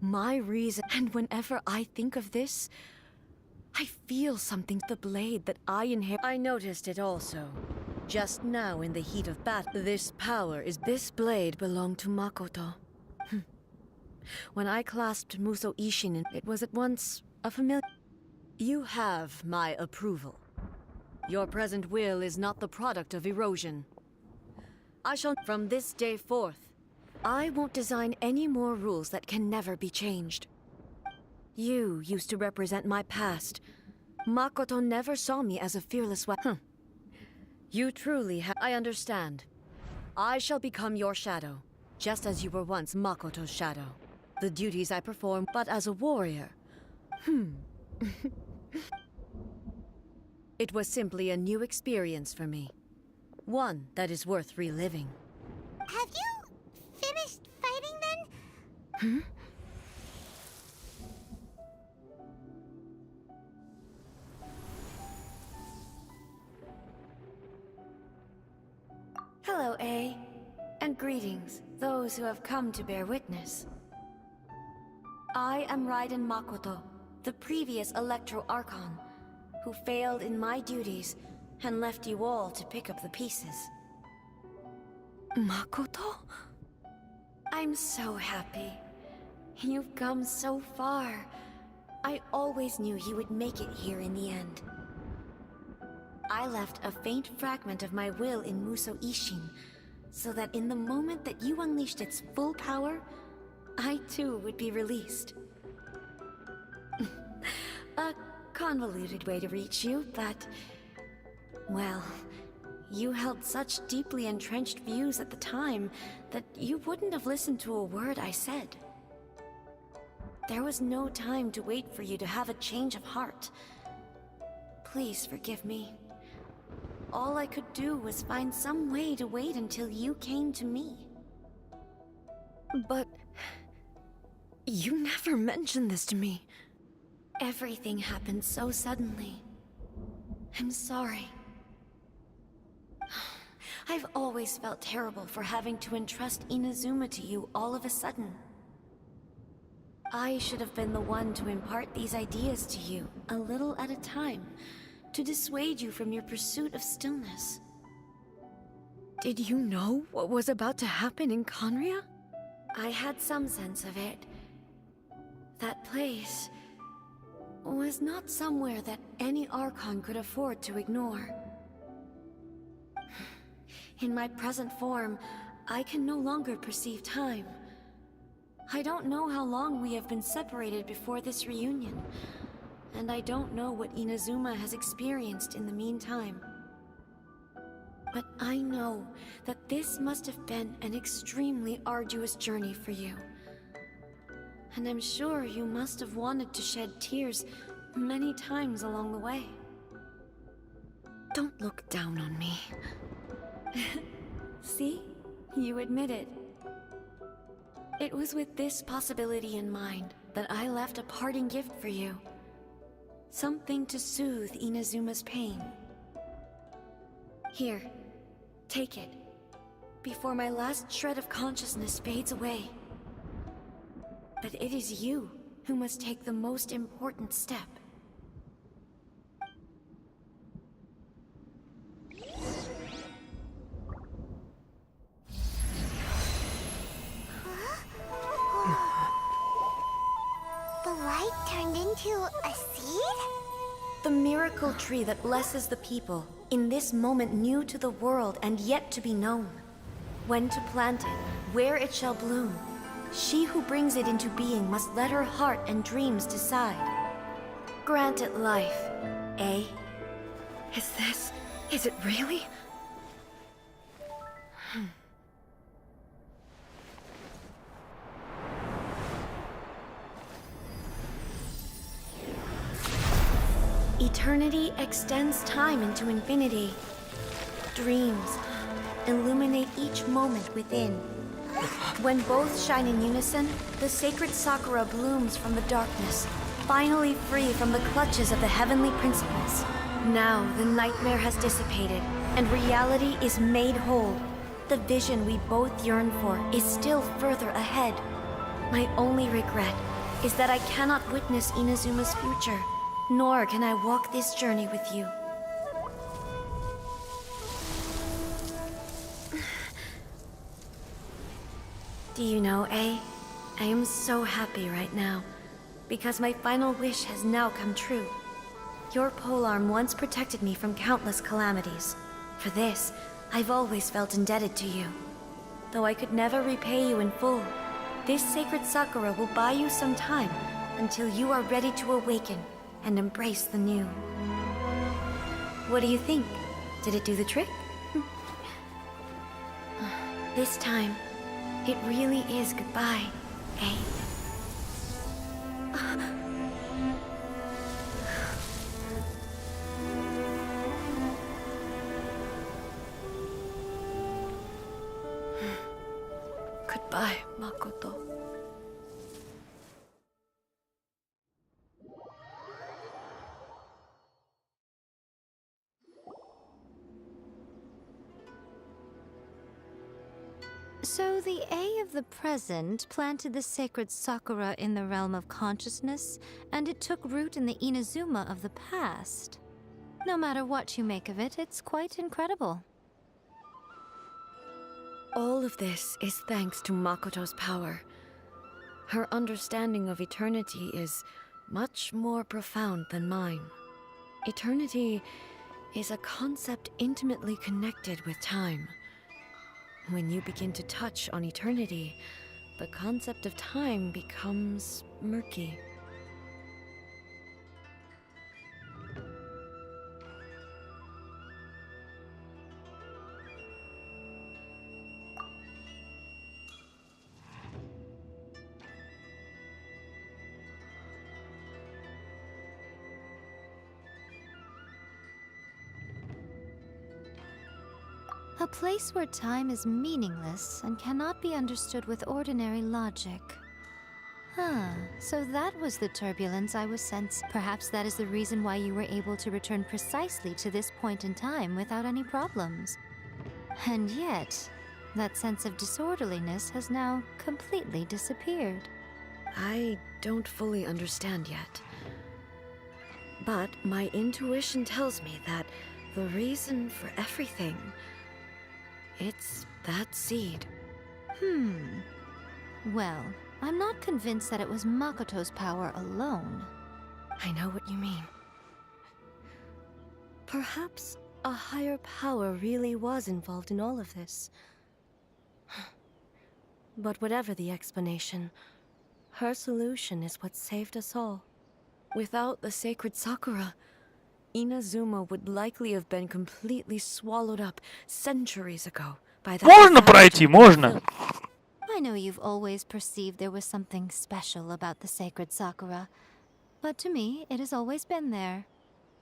my reason. And whenever I think of this, I feel something. The blade that I inherit. I noticed it also. Just now in the heat of battle. This power is. This blade belonged to Makoto. When I clasped Muso Ishin, it was at once a familiar. You have my approval. Your present will is not the product of erosion. I shall, from this day forth, I won't design any more rules that can never be changed. You used to represent my past. Makoto never saw me as a fearless weapon. You truly have. I understand. I shall become your shadow, just as you were once Makoto's shadow. The duties I perform, but as a warrior. It was simply a new experience for me. One that is worth reliving. Have you finished fighting then? Hello, A. And greetings, those who have come to bear witness. I am Raiden Makoto, the previous Electro Archon, who failed in my duties and left you all to pick up the pieces. Makoto? I'm so happy. You've come so far. I always knew you would make it here in the end. I left a faint fragment of my will in Muso Ishin, so that in the moment that you unleashed its full power, I too would be released. A convoluted way to reach you, but... well, you held such deeply entrenched views at the time that you wouldn't have listened to a word I said. There was no time to wait for you to have a change of heart. Please forgive me. All I could do was find some way to wait until you came to me. But... you never mentioned this to me. Everything happened so suddenly. I'm sorry. I've always felt terrible for having to entrust Inazuma to you all of a sudden. I should have been the one to impart these ideas to you, a little at a time, to dissuade you from your pursuit of stillness. Did you know what was about to happen in Conria? I had some sense of it. That place was not somewhere that any Archon could afford to ignore. In my present form, I can no longer perceive time. I don't know how long we have been separated before this reunion, and I don't know what Inazuma has experienced in the meantime. But I know that this must have been an extremely arduous journey for you. And I'm sure you must have wanted to shed tears many times along the way. Don't look down on me. See? You admit it. It was with this possibility in mind that I left a parting gift for you. Something to soothe Inazuma's pain. Here, take it, before my last shred of consciousness fades away. But it is you who must take the most important step. The light turned into a seed? The miracle tree that blesses the people, in this moment new to the world and yet to be known. When to plant it, where it shall bloom. She who brings it into being must let her heart and dreams decide. Grant it life, eh? Is it really? Eternity extends time into infinity. Dreams illuminate each moment within. When both shine in unison, the sacred Sakura blooms from the darkness, finally free from the clutches of the heavenly principles. Now the nightmare has dissipated, and reality is made whole. The vision we both yearn for is still further ahead. My only regret is that I cannot witness Inazuma's future, nor can I walk this journey with you. Do you know, A? I am so happy right now, because my final wish has now come true. Your polearm once protected me from countless calamities. For this, I've always felt indebted to you. Though I could never repay you in full, this sacred Sakura will buy you some time until you are ready to awaken and embrace the new. What do you think? Did it do the trick? This time, it really is goodbye, eh? Goodbye, Makoto. So the A of the present planted the sacred Sakura in the realm of consciousness, and it took root in the Inazuma of the past. No matter what you make of it, it's quite incredible. All of this is thanks to Makoto's power. Her understanding of eternity is much more profound than mine. Eternity is a concept intimately connected with time. When you begin to touch on eternity, the concept of time becomes murky. A place where time is meaningless and cannot be understood with ordinary logic. So that was the turbulence I was sensing. Perhaps that is the reason why you were able to return precisely to this point in time without any problems. And yet, that sense of disorderliness has now completely disappeared. I don't fully understand yet. But my intuition tells me that the reason for everything, it's that seed. Well, I'm not convinced that it was Makoto's power alone. I know what you mean. Perhaps a higher power really was involved in all of this. But whatever the explanation, her solution is what saved us all. Without the sacred Sakura, Inazuma would likely have been completely swallowed up centuries ago by that. Можно пройти, можно. I know you've always perceived there was something special about the sacred Sakura, but to me, it has always been there.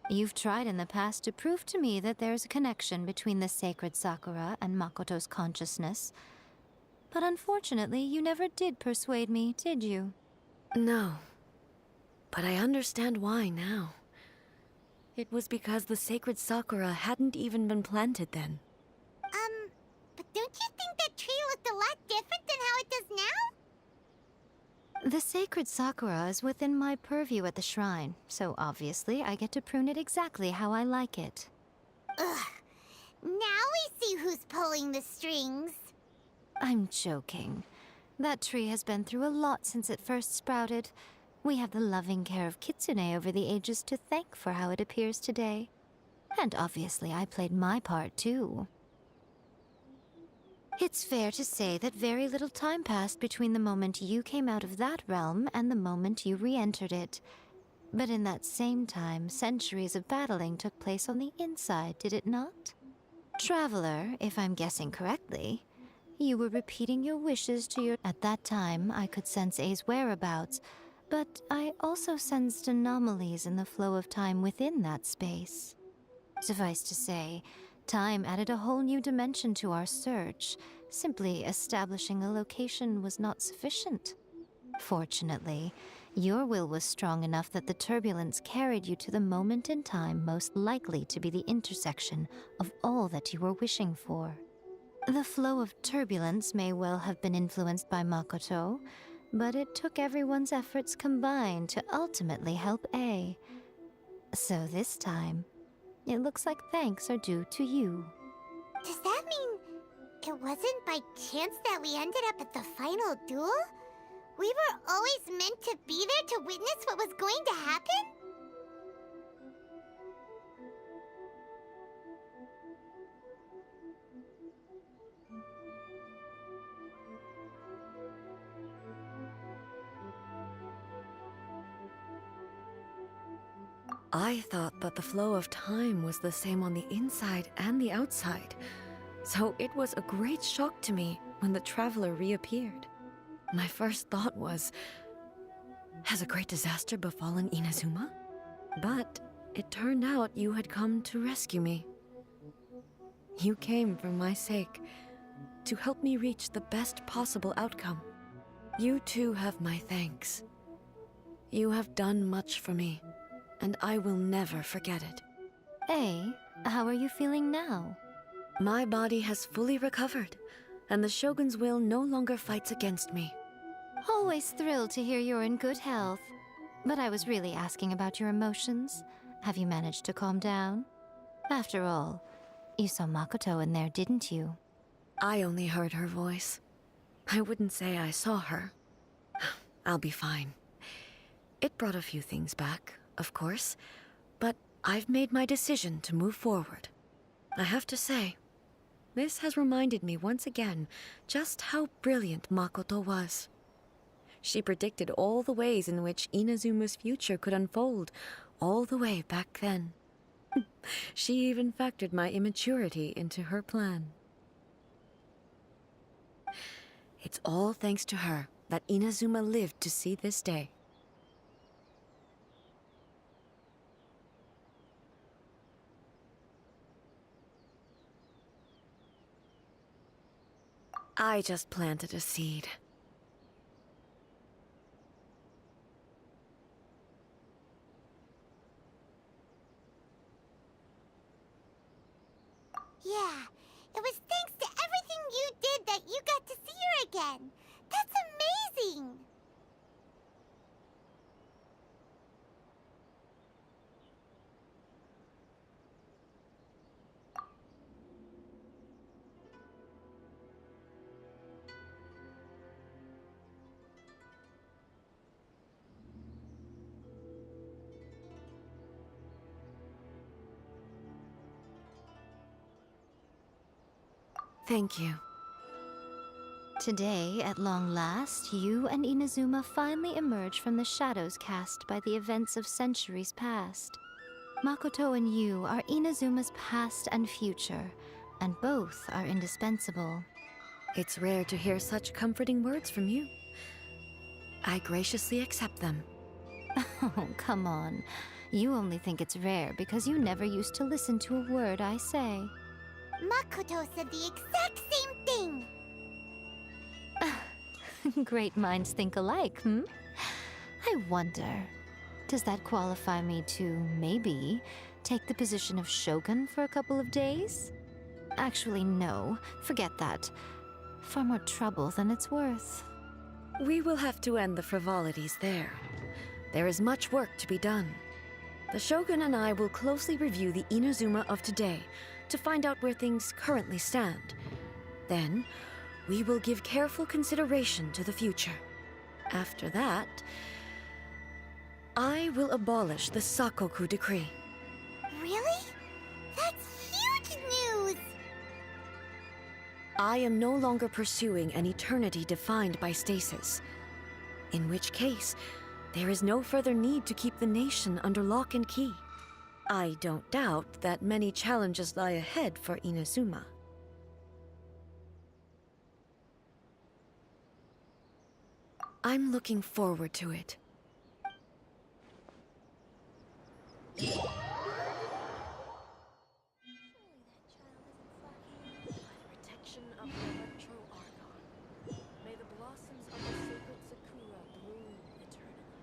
You've tried in the past to prove to me that there's a connection between the sacred Sakura and Makoto's consciousness, but unfortunately, you never did persuade me, did you? No, but I understand why now. It was because the sacred Sakura hadn't even been planted then. But don't you think that tree looked a lot different than how it does now? The sacred Sakura is within my purview at the shrine, so obviously I get to prune it exactly how I like it. Ugh. Now we see who's pulling the strings. I'm joking. That tree has been through a lot since it first sprouted. We have the loving care of Kitsune over the ages to thank for how it appears today. And obviously I played my part too. It's fair to say that very little time passed between the moment you came out of that realm and the moment you re-entered it. But in that same time, centuries of battling took place on the inside, did it not? Traveler, if I'm guessing correctly, you were repeating your wishes to your... At that time, I could sense A's whereabouts, but I also sensed anomalies in the flow of time within that space. Suffice to say, time added a whole new dimension to our search. Simply establishing a location was not sufficient. Fortunately, your will was strong enough that the turbulence carried you to the moment in time most likely to be the intersection of all that you were wishing for. The flow of turbulence may well have been influenced by Makoto, but it took everyone's efforts combined to ultimately help A. So this time, it looks like thanks are due to you. Does that mean it wasn't by chance that we ended up at the final duel? We were always meant to be there to witness what was going to happen? I thought that the flow of time was the same on the inside and the outside, so it was a great shock to me when the traveler reappeared. My first thought was, has a great disaster befallen Inazuma? But it turned out you had come to rescue me. You came for my sake, to help me reach the best possible outcome. You too have my thanks. You have done much for me, and I will never forget it. A, how are you feeling now? My body has fully recovered. and the Shogun's will no longer fights against me. Always thrilled to hear you're in good health. But I was really asking about your emotions. Have you managed to calm down? After all, you saw Makoto in there, didn't you? I only heard her voice. I wouldn't say I saw her. I'll be fine. It brought a few things back, of course, but I've made my decision to move forward. I have to say, this has reminded me once again just how brilliant Makoto was. She predicted all the ways in which Inazuma's future could unfold, all the way back then. She even factored my immaturity into her plan. It's all thanks to her that Inazuma lived to see this day. I just planted a seed. Yeah, it was thanks to everything you did that you got to see her again. That's amazing! Thank you. Today, at long last, you and Inazuma finally emerge from the shadows cast by the events of centuries past. Makoto and you are Inazuma's past and future, and both are indispensable. It's rare to hear such comforting words from you. I graciously accept them. Oh, come on. You only think it's rare because you never used to listen to a word I say. Makoto said the exact same thing! Great minds think alike, hmm? I wonder, does that qualify me to, maybe, take the position of Shogun for a couple of days? Actually, no. Forget that. Far more trouble than it's worth. We will have to end the frivolities there. There is much work to be done. The Shogun and I will closely review the Inazuma of today to find out where things currently stand. Then, we will give careful consideration to the future. After that, I will abolish the Sakoku decree. Really? That's huge news! I am no longer pursuing an eternity defined by stasis. In which case, there is no further need to keep the nation under lock and key. I don't doubt that many challenges lie ahead for Inazuma. I'm looking forward to it. May the blossoms of the sacred sakura bloom eternally.